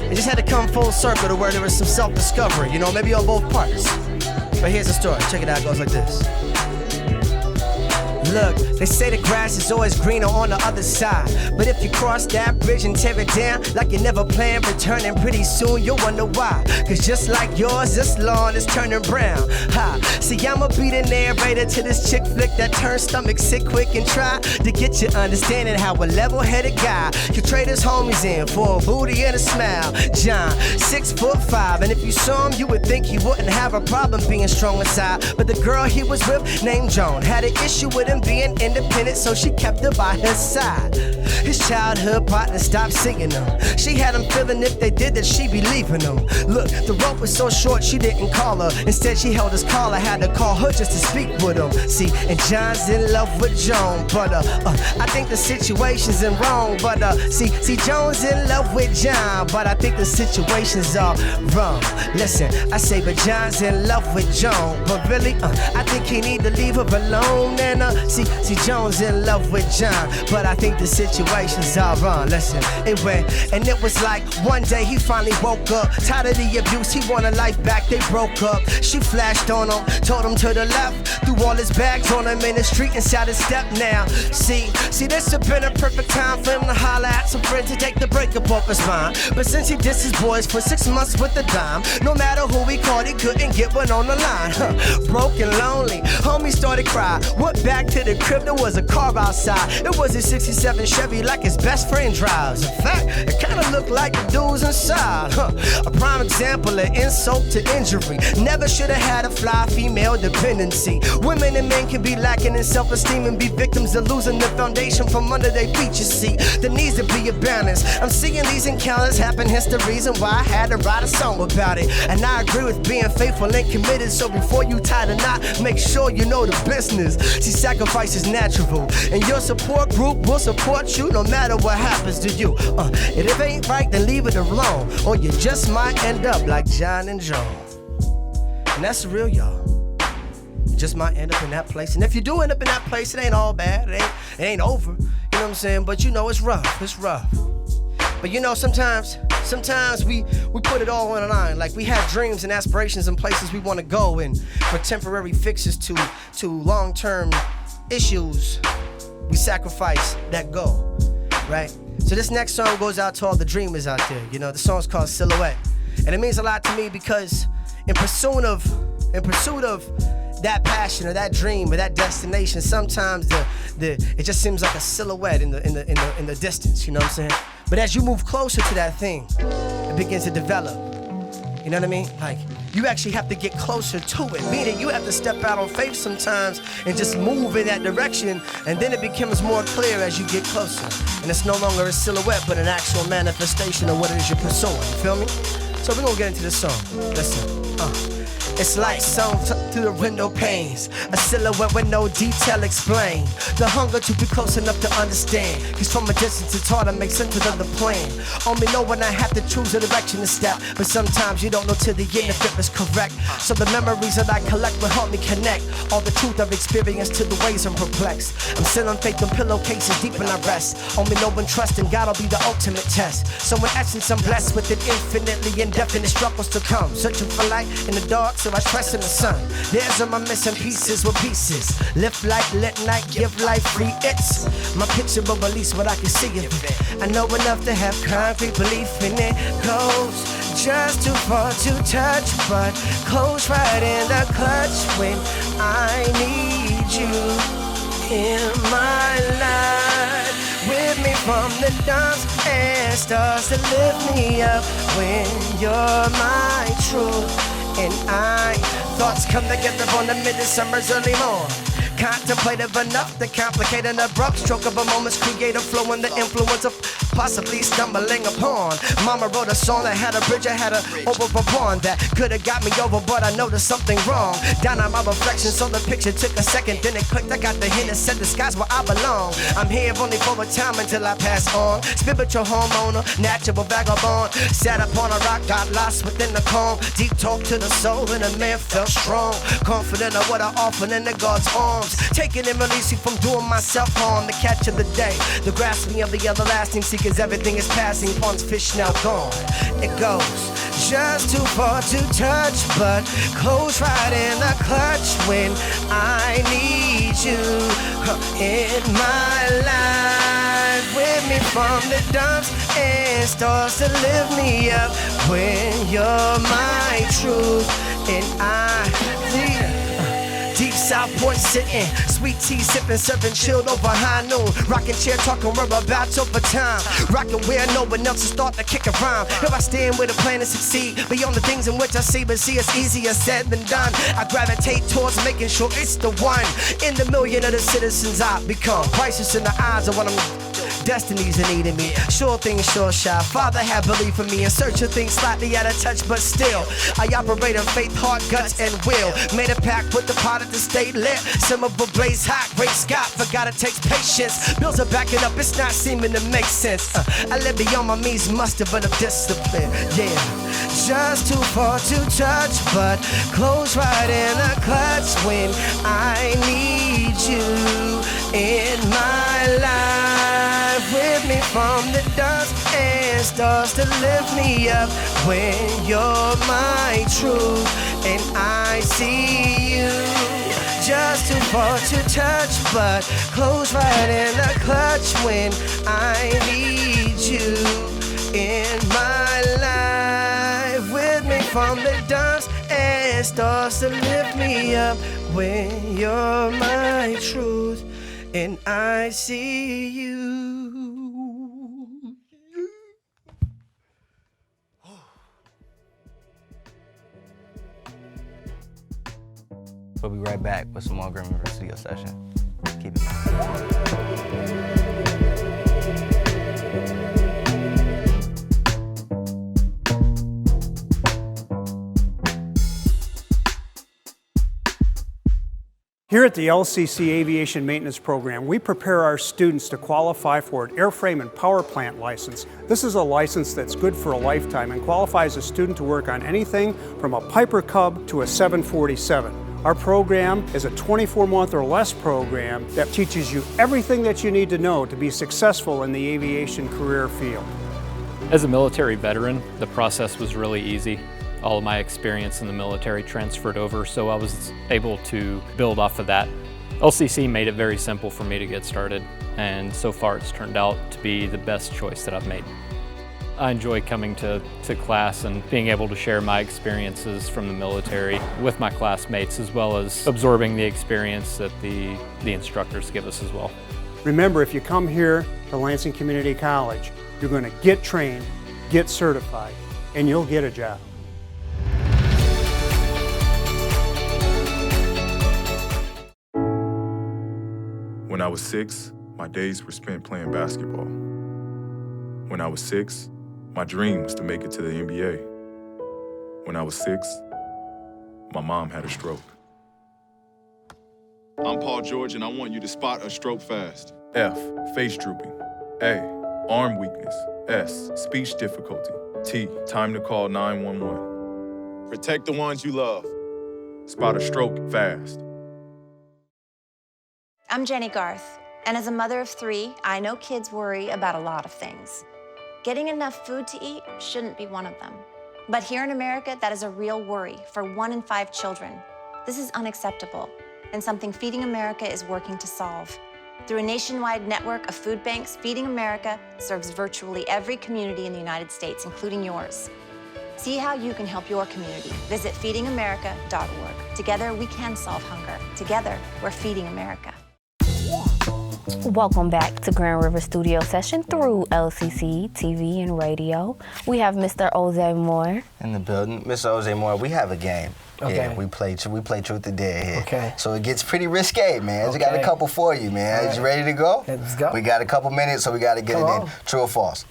Speaker 5: it just had to come full circle to where there was some self-discovery, you know, maybe on both parts. But here's the story, check it out, it goes like this. Look, they say the grass is always greener on the other side. But if you cross that bridge and tear it down like you never planned, returning pretty soon, you'll wonder why. Cause just like yours, this lawn is turning brown. See, I'ma be the narrator to this chick flick that turns stomach sick quick and try to get you understanding how a level-headed guy could trade his homies in for a booty and a smile. John, 6'5", and if you saw him, you would think he wouldn't have a problem being strong inside. But the girl he was with, named Joan, had an issue with him being independent, so she kept her by her side. His childhood partner stopped seeing him. She had him feeling if they did that she'd be leaving him. Look, the rope was so short she didn't call her. Instead she held his collar, had to call her just to speak with him. See, and John's in love with Joan, but I think the situation's in wrong. But see, Joan's in love with John, but I think the situation's all wrong. Listen, I say, but John's in love with Joan, but really, I think he need to leave her alone. And see, Quincy Jones in love with John, but I think the situation's all wrong. Listen, it went, and it was like one day he finally woke up. Tired of the abuse, he wanted life back, they broke up. She flashed on him, told him to the left, threw all his bags on him in the street and shot his step now. See, this have been a perfect time for him to holler at some friends to take the breakup off his mind. But since he dissed his boys for 6 months with a dime, no matter who he called, he couldn't get one on the line. Broken, lonely, homie started crying. Went back to the crib, there was a car outside. It was a 67 Chevy like his best friend drives. In fact, it kinda looked like the dudes inside. A prime example of insult to injury. Never should've had a fly female dependency. Women and men can be lacking in self-esteem and be victims of losing the foundation from under their feet. You see, there needs to be a balance. I'm seeing these encounters happen, hence the reason why I had to write a song about it. And I agree with being faithful and committed, so before you tie the knot, make sure you know the business. See, sacrifice is natural, and your support group will support you no matter what happens to you. And if it ain't right, then leave it alone, or you just might end up like John and Joan. And that's real, y'all. You just might end up in that place. And if you do end up in that place, it ain't all bad. It ain't over. You know what I'm saying? But you know, it's rough. It's rough. But you know, sometimes we put it all on the line. Like, we have dreams and aspirations and places we want to go, and for temporary fixes to long-term issues, we sacrifice that goal, right? So this next song goes out to all the dreamers out there. You know, the song's called Silhouette, and it means a lot to me because in pursuit of that passion or that dream or that destination, sometimes it just seems like a silhouette in the distance. You know what I'm saying? But as you move closer to that thing, it begins to develop. You know what I mean? Like, you actually have to get closer to it, meaning you have to step out on faith sometimes and just move in that direction, and then it becomes more clear as you get closer. And it's no longer a silhouette, but an actual manifestation of what it is you're pursuing. You feel me? So we're gonna get into this song. Listen. It's like sewn through the window panes, a silhouette with no detail explained. The hunger to be close enough to understand, cause from a distance it's hard to make sense of the plan. Only know when I have to choose a direction to step, but sometimes you don't know till the end if it was correct. So the memories that I collect will help me connect all the truth I've experienced to the ways I'm perplexed. I'm still on faith in pillowcases deep in I rest. Only know when trust in God will be the ultimate test. So in essence I'm blessed with an infinitely indefinite struggles to come, searching for light in the dark, so I trust in the sun. There's all my missing pieces with pieces. Lift light, let night, give life free. It's my picture will release what I can see of it. I know enough to have concrete belief in it. Goes just too far to touch, but close right in the clutch when I need you in my life. With me from the dumps and stars to lift me up when you're my truth. And thoughts come together on the midsummer's early morn. Contemplative enough to complicate an abrupt stroke of a moment's creative flow and the influence of possibly stumbling upon. Mama wrote a song that had a bridge, I had a over upon that could've got me over, but I noticed something wrong. Down on my reflection, so the picture took a second, then it clicked. I got the hint and said the sky's where I belong. I'm here only for a time until I pass on. Spiritual homeowner, natural vagabond. Sat upon a rock, got lost within the calm. Deep talk to the soul, and a man felt strong. Confident of what I offer in the God's arms. Taking and releasing from doing myself harm. The catch of the day, the grasping of the everlasting sea, cause everything is passing. Pawns, fish now gone. It goes just too far to touch, but close right in the clutch when I need you in my life. With me from the dumps and stars to lift me up when you're my truth. And I need Deep South Point sitting, sweet tea sipping, serving chilled over high noon. Rocking chair, talking rubber about over time. Rocking where no one else is start to kick a rhyme. Here I stand with a plan to succeed beyond the things in which I see, but see it's easier said than done. I gravitate towards making sure it's the one in the million of the citizens I become. Priceless in the eyes of what I'm. Destiny's in need of me. Sure thing, sure shot. Father had belief in me. In search of things slightly out of touch, but still I operate in faith, heart, guts, and will. Made a pact with the pot at the state lit. Some of a blaze hot, great Scott. Forgot it takes patience. Bills are backing up, it's not seeming to make sense. I live beyond my means, muster, but of discipline. Yeah, just too far to touch, but close right in the clutch when I need you in my life with me from the dust and stars to lift me up when you're my truth and I see you just too far to touch but close right in the clutch when I need you in my life with me from the dust and stars to lift me up when you're my truth and I see you.
Speaker 2: We'll be right back with some more Grim River Studio Session. Keep it.
Speaker 8: Here at the LCC Aviation Maintenance Program, we prepare our students to qualify for an airframe and power plant license. This is a license that's good for a lifetime and qualifies a student to work on anything from a Piper Cub to a 747. Our program is a 24-month or less program that teaches you everything that you need to know to be successful in the aviation career field.
Speaker 9: As a military veteran, the process was really easy. All of my experience in the military transferred over, so I was able to build off of that. LCC made it very simple for me to get started, and so far it's turned out to be the best choice that I've made. I enjoy coming to class and being able to share my experiences from the military with my classmates, as well as absorbing the experience that the instructors give us as well.
Speaker 8: Remember, if you come here to Lansing Community College, you're going to get trained, get certified, and you'll get a job.
Speaker 14: When I was 6, my days were spent playing basketball. When I was 6, my dream was to make it to the NBA. When I was 6, my mom had a stroke.
Speaker 15: I'm Paul George, and I want you to spot a stroke fast.
Speaker 14: F, face drooping. A, arm weakness. S, speech difficulty. T, time to call 911.
Speaker 15: Protect the ones you love.
Speaker 14: Spot a stroke fast.
Speaker 16: I'm Jenny Garth, and as a mother of 3, I know kids worry about a lot of things. Getting enough food to eat shouldn't be one of them. But here in America, that is a real worry for 1 in 5 children. This is unacceptable, and something Feeding America is working to solve. Through a nationwide network of food banks, Feeding America serves virtually every community in the United States, including yours. See how you can help your community. Visit feedingamerica.org. Together, we can solve hunger. Together, we're Feeding America.
Speaker 3: Welcome back to Grand River Studio Session through LCC TV and radio. We have Mr. Ozay Moore
Speaker 2: in the building. Mr. Ozay Moore, we have a game.
Speaker 5: Okay.
Speaker 2: Yeah, we play Truth or Dare here.
Speaker 5: Okay.
Speaker 2: So it gets pretty risque, man.
Speaker 5: Okay.
Speaker 2: We got a couple for you, man.
Speaker 5: Right.
Speaker 2: You ready to go?
Speaker 5: Let's go.
Speaker 2: We got a couple minutes, so we got to get
Speaker 5: Come
Speaker 2: it
Speaker 5: on.
Speaker 2: in. True or false?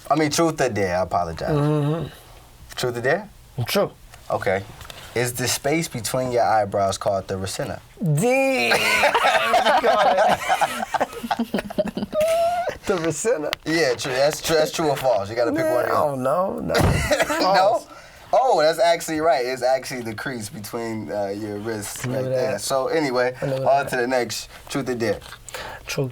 Speaker 2: I mean, truth or dare. I apologize.
Speaker 5: Mm-hmm.
Speaker 2: Truth or dare?
Speaker 5: True.
Speaker 2: Okay. Is the space between your eyebrows called the racina?
Speaker 5: D. The racina?
Speaker 2: Yeah, true. That's true or false. You got to pick one.
Speaker 5: Oh, no.
Speaker 2: No? Oh, that's actually right. It's actually the crease between your wrists right there. So anyway, on to the next truth or dare.
Speaker 5: True.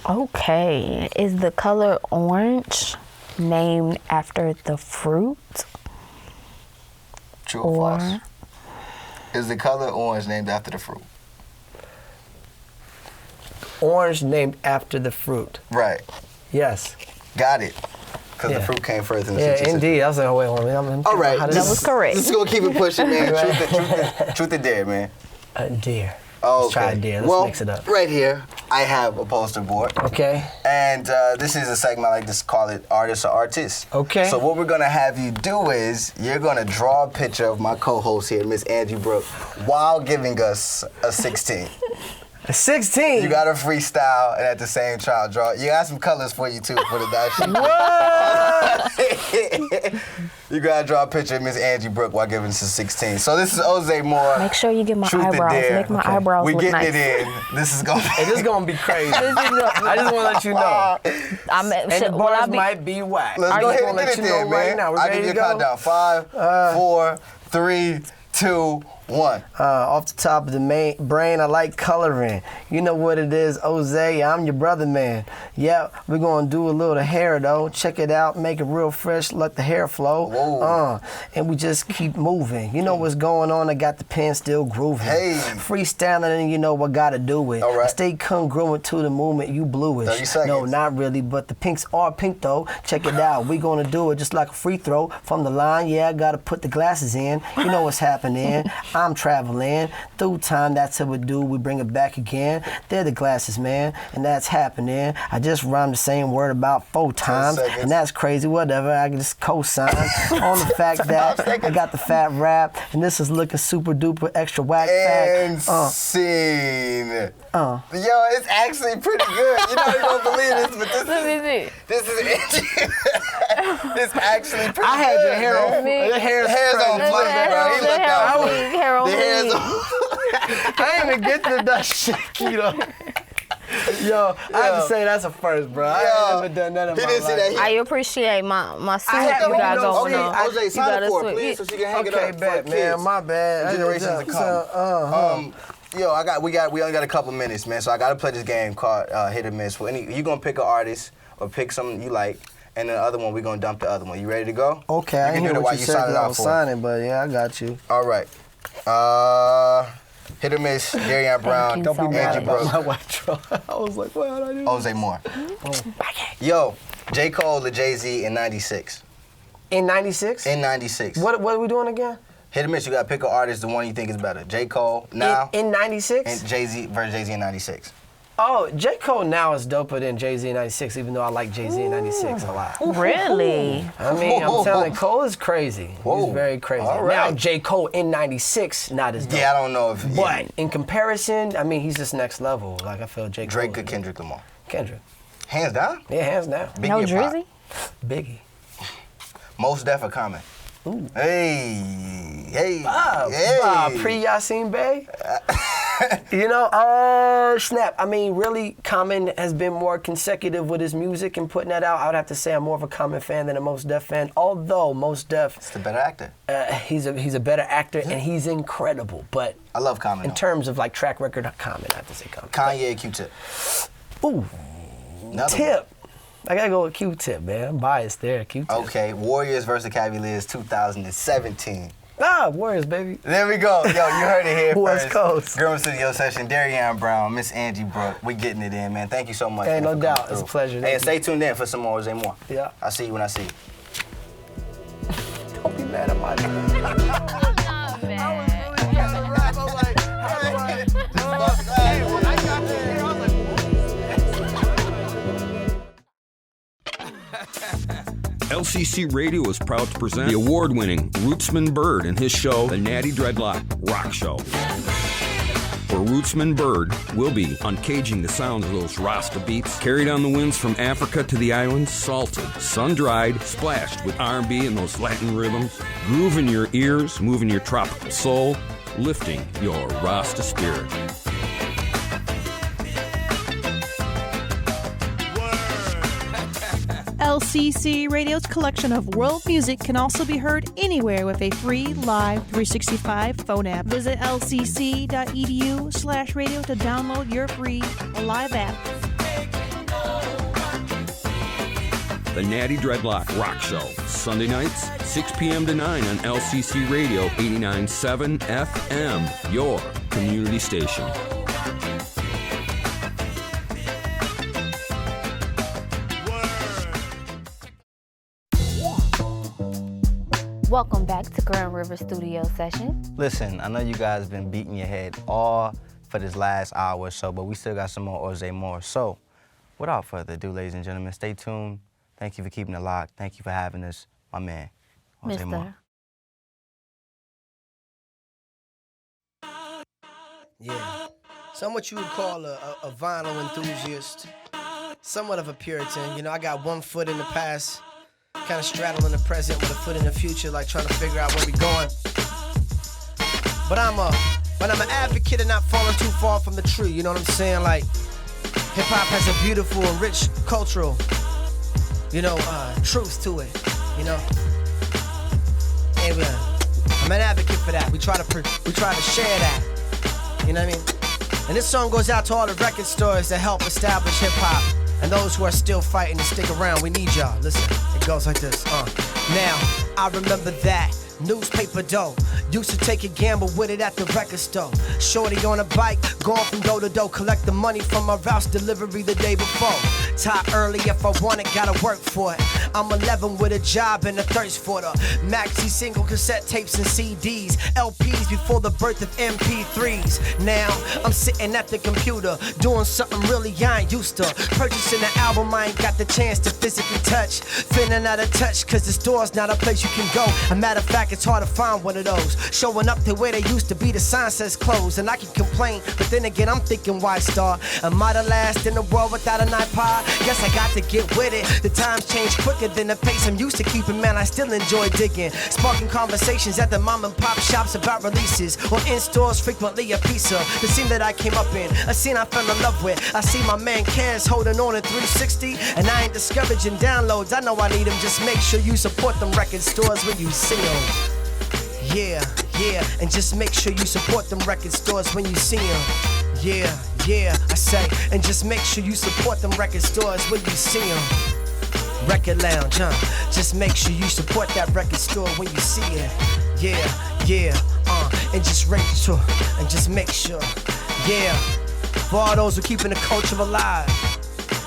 Speaker 3: Okay. Is the color orange named after the fruit?
Speaker 2: True or false? Is the color orange named after the fruit?
Speaker 5: Orange named after the fruit.
Speaker 2: Right.
Speaker 5: Yes.
Speaker 2: Got it. Because the fruit came first in the
Speaker 5: Yeah,
Speaker 2: system.
Speaker 5: indeed. I was like, oh, wait,
Speaker 2: all right.
Speaker 3: That was correct.
Speaker 2: Let's go keep it pushing, man. Truth or dare, man.
Speaker 5: Dare.
Speaker 2: Oh,
Speaker 5: Let's try a dare. Let's mix it up.
Speaker 2: Right here, I have a poster board.
Speaker 5: Okay.
Speaker 2: And this is a segment I like to call it Artist or Artist.
Speaker 5: Okay.
Speaker 2: So what we're going to have you do is you're going to draw a picture of my co-host here, Miss Angie Brooke, while giving us a 16.
Speaker 5: A 16?
Speaker 2: You got to freestyle and at the same time draw. You got some colors for you, too, for the dice sheet.
Speaker 5: What?
Speaker 2: You got to draw a picture of Miss Angie Brooke while giving us a 16. So this is Ozay Moore.
Speaker 3: Make sure you get my eyebrows. Make my eyebrows look nice.
Speaker 2: We getting it in. This is going
Speaker 5: to be crazy. I just want to let you know.
Speaker 3: And
Speaker 5: the bars might be whack.
Speaker 2: Let's go ahead and get it there, man.
Speaker 5: Right now. We're
Speaker 2: I'll
Speaker 5: ready
Speaker 2: give you
Speaker 5: to
Speaker 2: a
Speaker 5: go?
Speaker 2: countdown. 5, 4, 3, 2, One.
Speaker 5: Off the top of the brain, I like coloring. You know what it is, Ozay, I'm your brother, man. Yeah, we're going to do a little hair, though. Check it out, make it real fresh, let the hair flow.
Speaker 2: Whoa.
Speaker 5: And we just keep moving. You know what's going on, I got the pen still grooving.
Speaker 2: Hey.
Speaker 5: Freestyling, and you know what gotta do it.
Speaker 2: All right.
Speaker 5: I stay congruent to the movement, you bluish.
Speaker 2: 30 seconds.
Speaker 5: No, not really, but the pinks are pink, though. Check it out, we gonna do it just like a free throw. From the line, yeah, I gotta put the glasses in. You know what's happening. I'm traveling through time, that's how we do. We bring it back again. They're the glasses, man, and that's happening. I just rhymed the same word about 4 times, and that's crazy. Whatever, I can just co-sign on the fact that I got the fat rap, and this is looking super duper extra whack
Speaker 2: and
Speaker 5: fact.
Speaker 2: Scene. Yo, it's actually pretty good. You know you don't believe this, but this is it's actually pretty good.
Speaker 5: I had your hair on.
Speaker 2: The hair's on flight, bro. He looked out for it. The hair's on.
Speaker 5: I didn't even get to that shit, Keto. Yo, I have to say that's a first, bro. I ain't never done that in my life.
Speaker 3: I appreciate my suit you got going on.
Speaker 2: Ozay, sign it for it, please, so she can hang it up.
Speaker 5: Okay, bet, man. My bad.
Speaker 2: Generations to come. Yo, we only got a couple minutes, man. So I gotta play this game called Hit or Miss. You gonna pick an artist or pick something you like, and the other one we gonna dump the other one. You ready to go?
Speaker 5: Okay, I didn't hear what you said because I was signing, but yeah, I got you.
Speaker 2: All right. Hit or Miss, Darian Brown,
Speaker 5: Don't be mad
Speaker 2: Angie
Speaker 5: about my
Speaker 2: Brooks,
Speaker 5: white truck. I was like, what did I do?
Speaker 2: Ozay Moore. Yo, J. Cole or Jay-Z in 96?
Speaker 5: In 96?
Speaker 2: In 96.
Speaker 5: What are we doing again?
Speaker 2: Hit or miss, you gotta pick an artist, the one you think is better. J. Cole now.
Speaker 5: In 96?
Speaker 2: And Jay-Z versus Jay-Z in 96.
Speaker 5: Oh, J. Cole now is doper than Jay-Z in 96, even though I like Jay-Z in 96 a lot.
Speaker 3: Really?
Speaker 5: I mean, I'm telling you, Cole is crazy.
Speaker 2: Whoa.
Speaker 5: He's very crazy.
Speaker 2: All right.
Speaker 5: Now, J. Cole in 96, not as dope.
Speaker 2: Yeah, I don't know if...
Speaker 5: But in comparison, I mean, he's just next level. Like, I feel J. Cole.
Speaker 2: Drake or Kendrick Lamar?
Speaker 5: Kendrick.
Speaker 2: Hands down?
Speaker 5: Yeah, hands down.
Speaker 2: Biggie
Speaker 3: No
Speaker 2: or Pac?
Speaker 3: Drizzy?
Speaker 5: Biggie.
Speaker 2: Most Def or Common?
Speaker 5: Ooh.
Speaker 2: Hey.
Speaker 5: Pre-Yasin Bey? You know, snap. I mean, really, Common has been more consecutive with his music and putting that out. I would have to say I'm more of a Common fan than a Mos Def fan, although Mos Def...
Speaker 2: He's the better actor.
Speaker 5: He's a better actor, and he's incredible, but...
Speaker 2: I love Common,
Speaker 5: in terms of, like, track record, Common, I have to say Common.
Speaker 2: Kanye or Q-Tip?
Speaker 5: Ooh.
Speaker 2: Another
Speaker 5: Tip. I gotta go with Q-Tip, man. I'm biased there, Q-Tip.
Speaker 2: Okay, Warriors versus Cavaliers 2017.
Speaker 5: Warriors, baby.
Speaker 2: There we go. Yo, you heard it here
Speaker 5: West
Speaker 2: first.
Speaker 5: Coast.
Speaker 2: Girl Studio Session, Darian Brown, Miss Angie Brooke. We getting it in, man. Thank you so much.
Speaker 5: Hey,
Speaker 2: man,
Speaker 5: no doubt. It's a pleasure.
Speaker 2: Hey, and stay tuned in for some more Ozay Moore.
Speaker 5: Yeah.
Speaker 2: I'll see you when I see you.
Speaker 5: Don't be mad at my
Speaker 17: LCC Radio is proud to present the award-winning Rootsman Bird and his show, The Natty Dreadlock Rock Show. Where Rootsman Bird will be uncaging the sounds of those Rasta beats, carried on the winds from Africa to the islands, salted, sun-dried, splashed with R&B and those Latin rhythms, grooving your ears, moving your tropical soul, lifting your Rasta spirit.
Speaker 18: LCC Radio's collection of world music can also be heard anywhere with a free Live 365 phone app. Visit lcc.edu/radio to download your free Live app.
Speaker 17: The Natty Dreadlock Rock Show, Sunday nights, 6 p.m. to 9 on LCC Radio 89.7 FM, your community station.
Speaker 3: Welcome back to Grand River Studio Session.
Speaker 2: Listen, I know you guys have been beating your head all for this last hour or so, but we still got some more Ozay Moore. So, without further ado, ladies and gentlemen, stay tuned. Thank you for keeping it locked. Thank you for having us, my man, Ozay Moore.
Speaker 5: Yeah. So I'm what you would call a vinyl enthusiast, somewhat of a Puritan. You know, I got one foot in the past, kind of straddling the present with a foot in the future, like trying to figure out where we going. But I'm an advocate of not falling too far from the tree, you know what I'm saying? Like, hip-hop has a beautiful and rich cultural, truth to it, you know? And I'm an advocate for that. We try to share that. You know what I mean? And this song goes out to all the record stores that help establish hip hop. And those who are still fighting to stick around, we need y'all. Listen, it goes like this. Now, I remember that newspaper dough. Used to take a gamble with it at the record store. Shorty on a bike, going from door to door, collect the money from my Rouse delivery the day before. Tie early if I want it, gotta work for it. I'm 11 with a job and a thirst for the maxi single cassette tapes and CDs, LPs before the birth of MP3s. Now I'm sitting at the computer doing something really I ain't used to. Purchasing an album I ain't got the chance to physically touch. Feeling out of touch cause the store's not a place you can go. A matter of fact, it's hard to find one of those. Showing up the way they used to be, the sign says closed. And I can complain, but then again I'm thinking why star? Am I the last in the world without an iPod? Guess I got to get with it. The times change quicker than the pace I'm used to keeping, man, I still enjoy digging. Sparking conversations at the mom and pop shops about releases. Or in stores frequently a piece of the scene that I came up in. A scene I fell in love with. I see my man Kaz holding on at 360. And I ain't discouraging downloads, I know I need them. Just make sure you support them record stores when you see them. Yeah, and just make sure you support them record stores when you see them. Yeah, I say, and just make sure you support them record stores when you see them. Record lounge, just make sure you support that record store when you see it. Yeah, and just make sure, yeah, for all those who keeping the culture alive.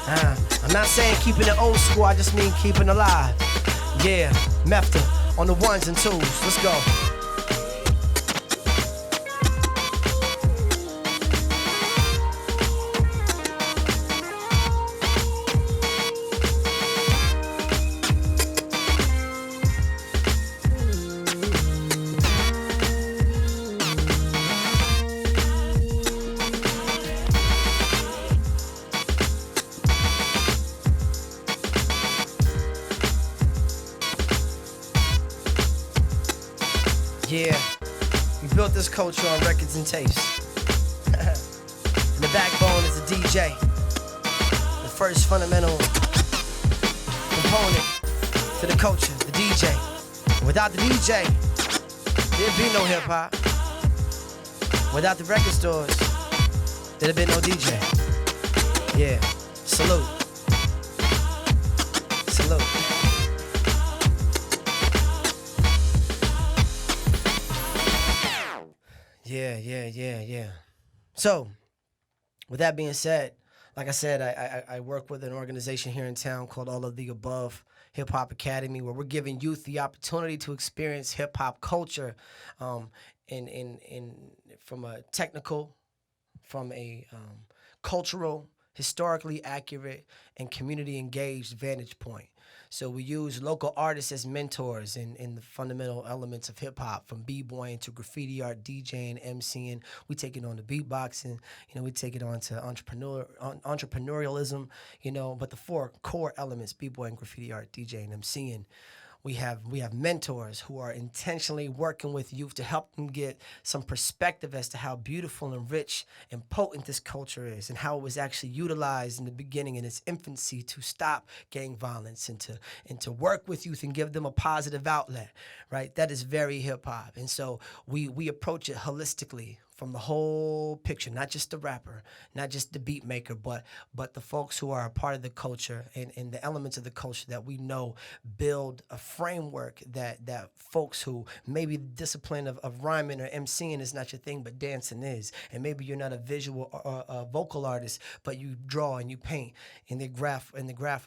Speaker 5: I'm not saying keeping it old school, I just mean keeping alive. Yeah, Mefta on the ones and twos, let's go. Yeah, we built this culture on records and tapes. And the backbone is the DJ. The first fundamental component to the culture, the DJ. And without the DJ, there'd be no hip hop. Without the record stores, there'd be no DJ. Yeah, salute. Salute. Yeah. So, with that being said, like I said, I work with an organization here in town called All of the Above Hip Hop Academy, where we're giving youth the opportunity to experience hip hop culture, from a technical, from a cultural, historically accurate, and community engaged vantage point. So we use local artists as mentors in the fundamental elements of hip hop, from b-boying to graffiti art, DJing, MCing. We take it on to beatboxing, we take it on to entrepreneurialism, but the four core elements, b-boying, graffiti art, DJing, MCing. We have mentors who are intentionally working with youth to help them get some perspective as to how beautiful and rich and potent this culture is, and how it was actually utilized in the beginning in its infancy to stop gang violence and to work with youth and give them a positive outlet, right? That is very hip hop. And so we approach it holistically, from the whole picture, not just the rapper, not just the beat maker, but the folks who are a part of the culture and the elements of the culture that we know build a framework that folks who maybe the discipline of rhyming or MCing is not your thing, but dancing is. And maybe you're not a visual or a vocal artist, but you draw and you paint in the graph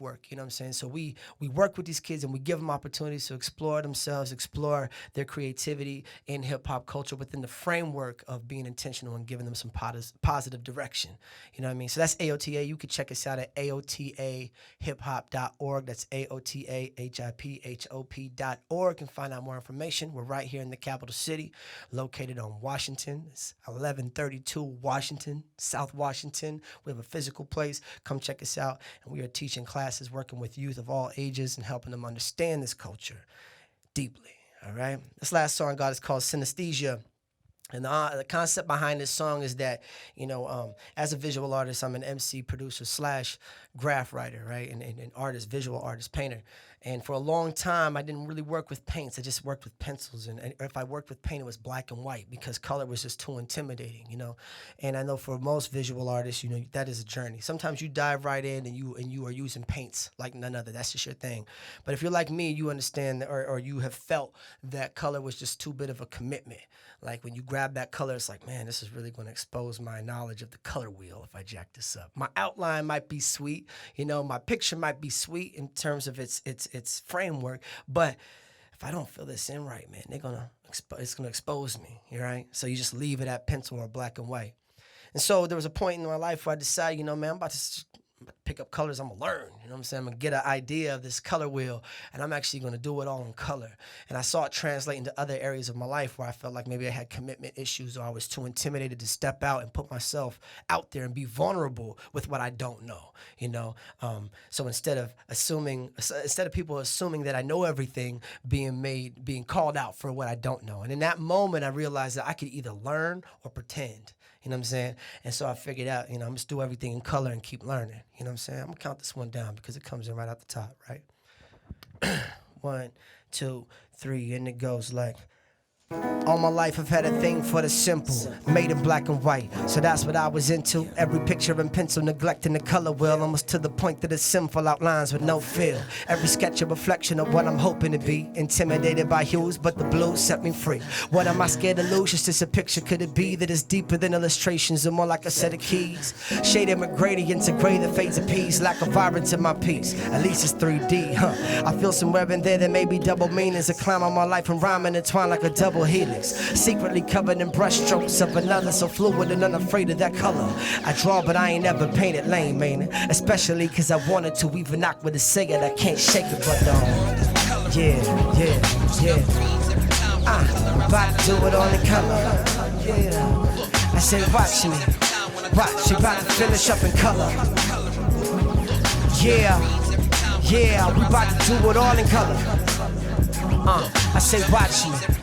Speaker 5: work, you know what I'm saying? So we work with these kids and we give them opportunities to explore themselves, explore their creativity in hip hop culture within the framework of being intentional and giving them some positive direction. You know what I mean? So that's AOTA. You can check us out at aotahiphop.org. That's aotahiphop.org and find out more information. We're right here in the capital city, located on Washington. It's 1132 Washington, South Washington. We have a physical place. Come check us out. And we are teaching classes, working with youth of all ages and helping them understand this culture deeply. All right? This last song I got is called Synesthesia. And the concept behind this song is that, as a visual artist, I'm an MC, producer / graph writer, right? And artist, visual artist, painter. And for a long time, I didn't really work with paints. I just worked with pencils. And if I worked with paint, it was black and white because color was just too intimidating, you know. And I know for most visual artists, you know, that is a journey. Sometimes you dive right in and you are using paints like none other. That's just your thing. But if you're like me, you understand or you have felt that color was just too big of a commitment. Like when you grab that color, it's like, man, this is really going to expose my knowledge of the color wheel if I jack this up. My outline might be sweet, you know, my picture might be sweet in terms of its framework, but if I don't fill this in right, man, it's gonna expose me, right? So you just leave it at pencil or black and white. And so there was a point in my life where I decided, you know, man, I'm about to pick up colors, I'm gonna learn, you know what I'm saying? I'm gonna get an idea of this color wheel, and I'm actually gonna do it all in color. And I saw it translate into other areas of my life where I felt like maybe I had commitment issues or I was too intimidated to step out and put myself out there and be vulnerable with what I don't know, you know? So instead of people assuming that I know everything, being called out for what I don't know. And in that moment, I realized that I could either learn or pretend. You know what I'm saying? And so I figured out, you know, I'm just do everything in color and keep learning. You know what I'm saying? I'm going to count this one down because it comes in right out the top, right? 1, 2, 3, and it goes like... All my life I've had a thing for the simple, made it black and white, so that's what I was into. Every picture in pencil, neglecting the color wheel, almost to the point that it's sinful outlines with no feel. Every sketch a reflection of what I'm hoping to be. Intimidated by hues, but the blues set me free. What am I scared to lose? Just as a picture could it be that is deeper than illustrations and more like a set of keys? Shaded with gradients of gray that fades a piece, lack of vibrance in my piece. At least it's 3D, huh? I feel somewhere in there that may be double meanings. A climb on my life and rhyme intertwined like a double helix, secretly covered in brushstrokes of another, so fluid and unafraid of that color. I draw, but I ain't never painted lame, ain't it? Especially cause I wanted to, even knock with a say it, I can't shake it, but yeah. About to do it on the color, yeah. I said, watch me, watch, you about to finish up in color. Yeah, we about to do it all in color. I say, watch me.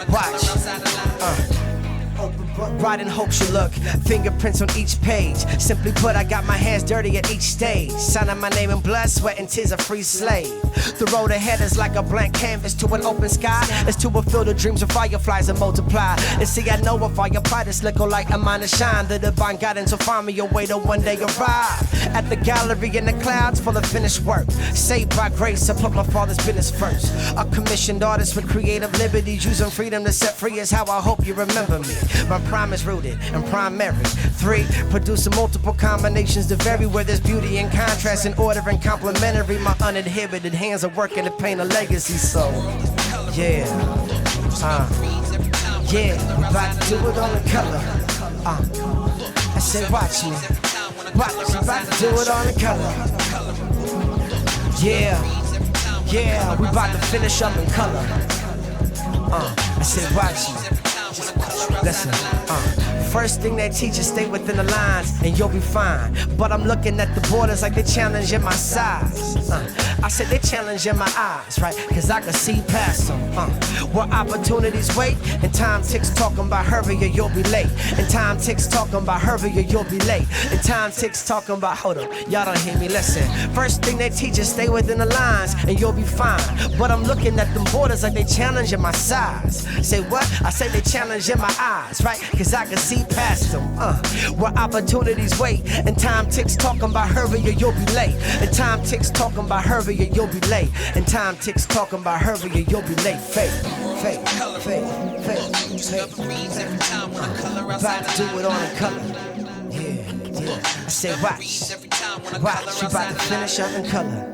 Speaker 5: Watch, write in hopes you look, fingerprints on each page. Simply put, I got my hands dirty at each stage, signing my name in blood, sweat, and tears, a free slave. The road ahead is like a blank canvas to an open sky. It's to a field of dreams of fireflies and multiply. And see, I know if I apply this liquor like a mine to shine, the divine guidance will find me a way to one day arrive at the gallery in the clouds full of finished work. Saved by grace, I put my father's business first. A commissioned artist with creative liberties, using freedom to set free is how I hope you remember me. My prime is rooted in primary. 3, producing multiple combinations to vary where there's beauty and contrast in order and complementary. My uninhibited hands are working to paint a legacy, so yeah, we about to do it all in color. I say watch me, watch, we about to do it all in color. Yeah, we about to finish up in color. I say watch me. Listen, first thing they teach is stay within the lines and you'll be fine. But I'm looking at the borders like they're challenging my size. I said they're challenging my eyes, right? Cause I can see past them. Where opportunities wait and time ticks talking about hurry or you'll be late. And time ticks talking about hurry or you'll be late. And time ticks talking about, hold up, y'all don't hear me, listen. First thing they teach is stay within the lines and you'll be fine. But I'm looking at them borders like they challenging my size. Say what? I say they challenging my eyes, right? Cause I can see past them. Where opportunities wait and time ticks talking about hurry or you'll be late. And time ticks talking about hurry or you'll be late. And time ticks talking about hurry or you'll be late. Fake. About to do it all in color. Yeah. I say watch, you about to finish up in color.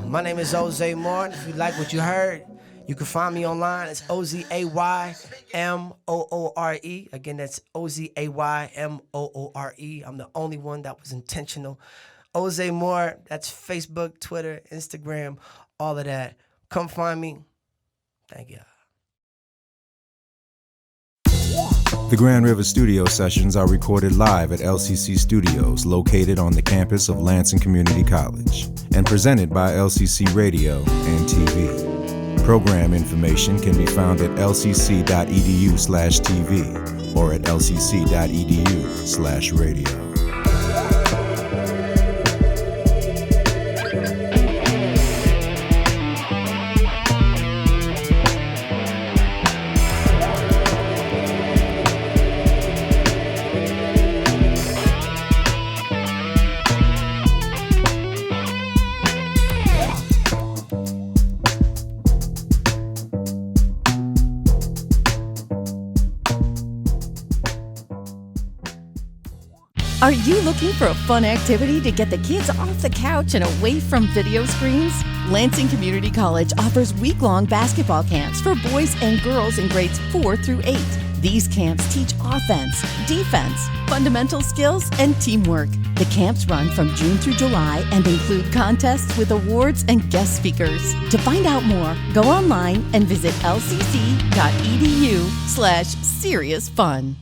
Speaker 5: My name is Ozay Moore. If you like what you heard, you can find me online. It's Ozay Moore. Again, that's Ozay Moore. I'm the only one that was intentional. Ozay Moore, that's Facebook, Twitter, Instagram, all of that. Come find me. Thank you.
Speaker 1: The Grand River Studio sessions are recorded live at LCC Studios, located on the campus of Lansing Community College, and presented by LCC Radio and TV. Program information can be found at lcc.edu/TV or at lcc.edu/radio.
Speaker 10: Are you looking for a fun activity to get the kids off the couch and away from video screens? Lansing Community College offers week-long basketball camps for boys and girls in grades 4 through 8. These camps teach offense, defense, fundamental skills, and teamwork. The camps run from June through July and include contests with awards and guest speakers. To find out more, go online and visit lcc.edu/seriousfun.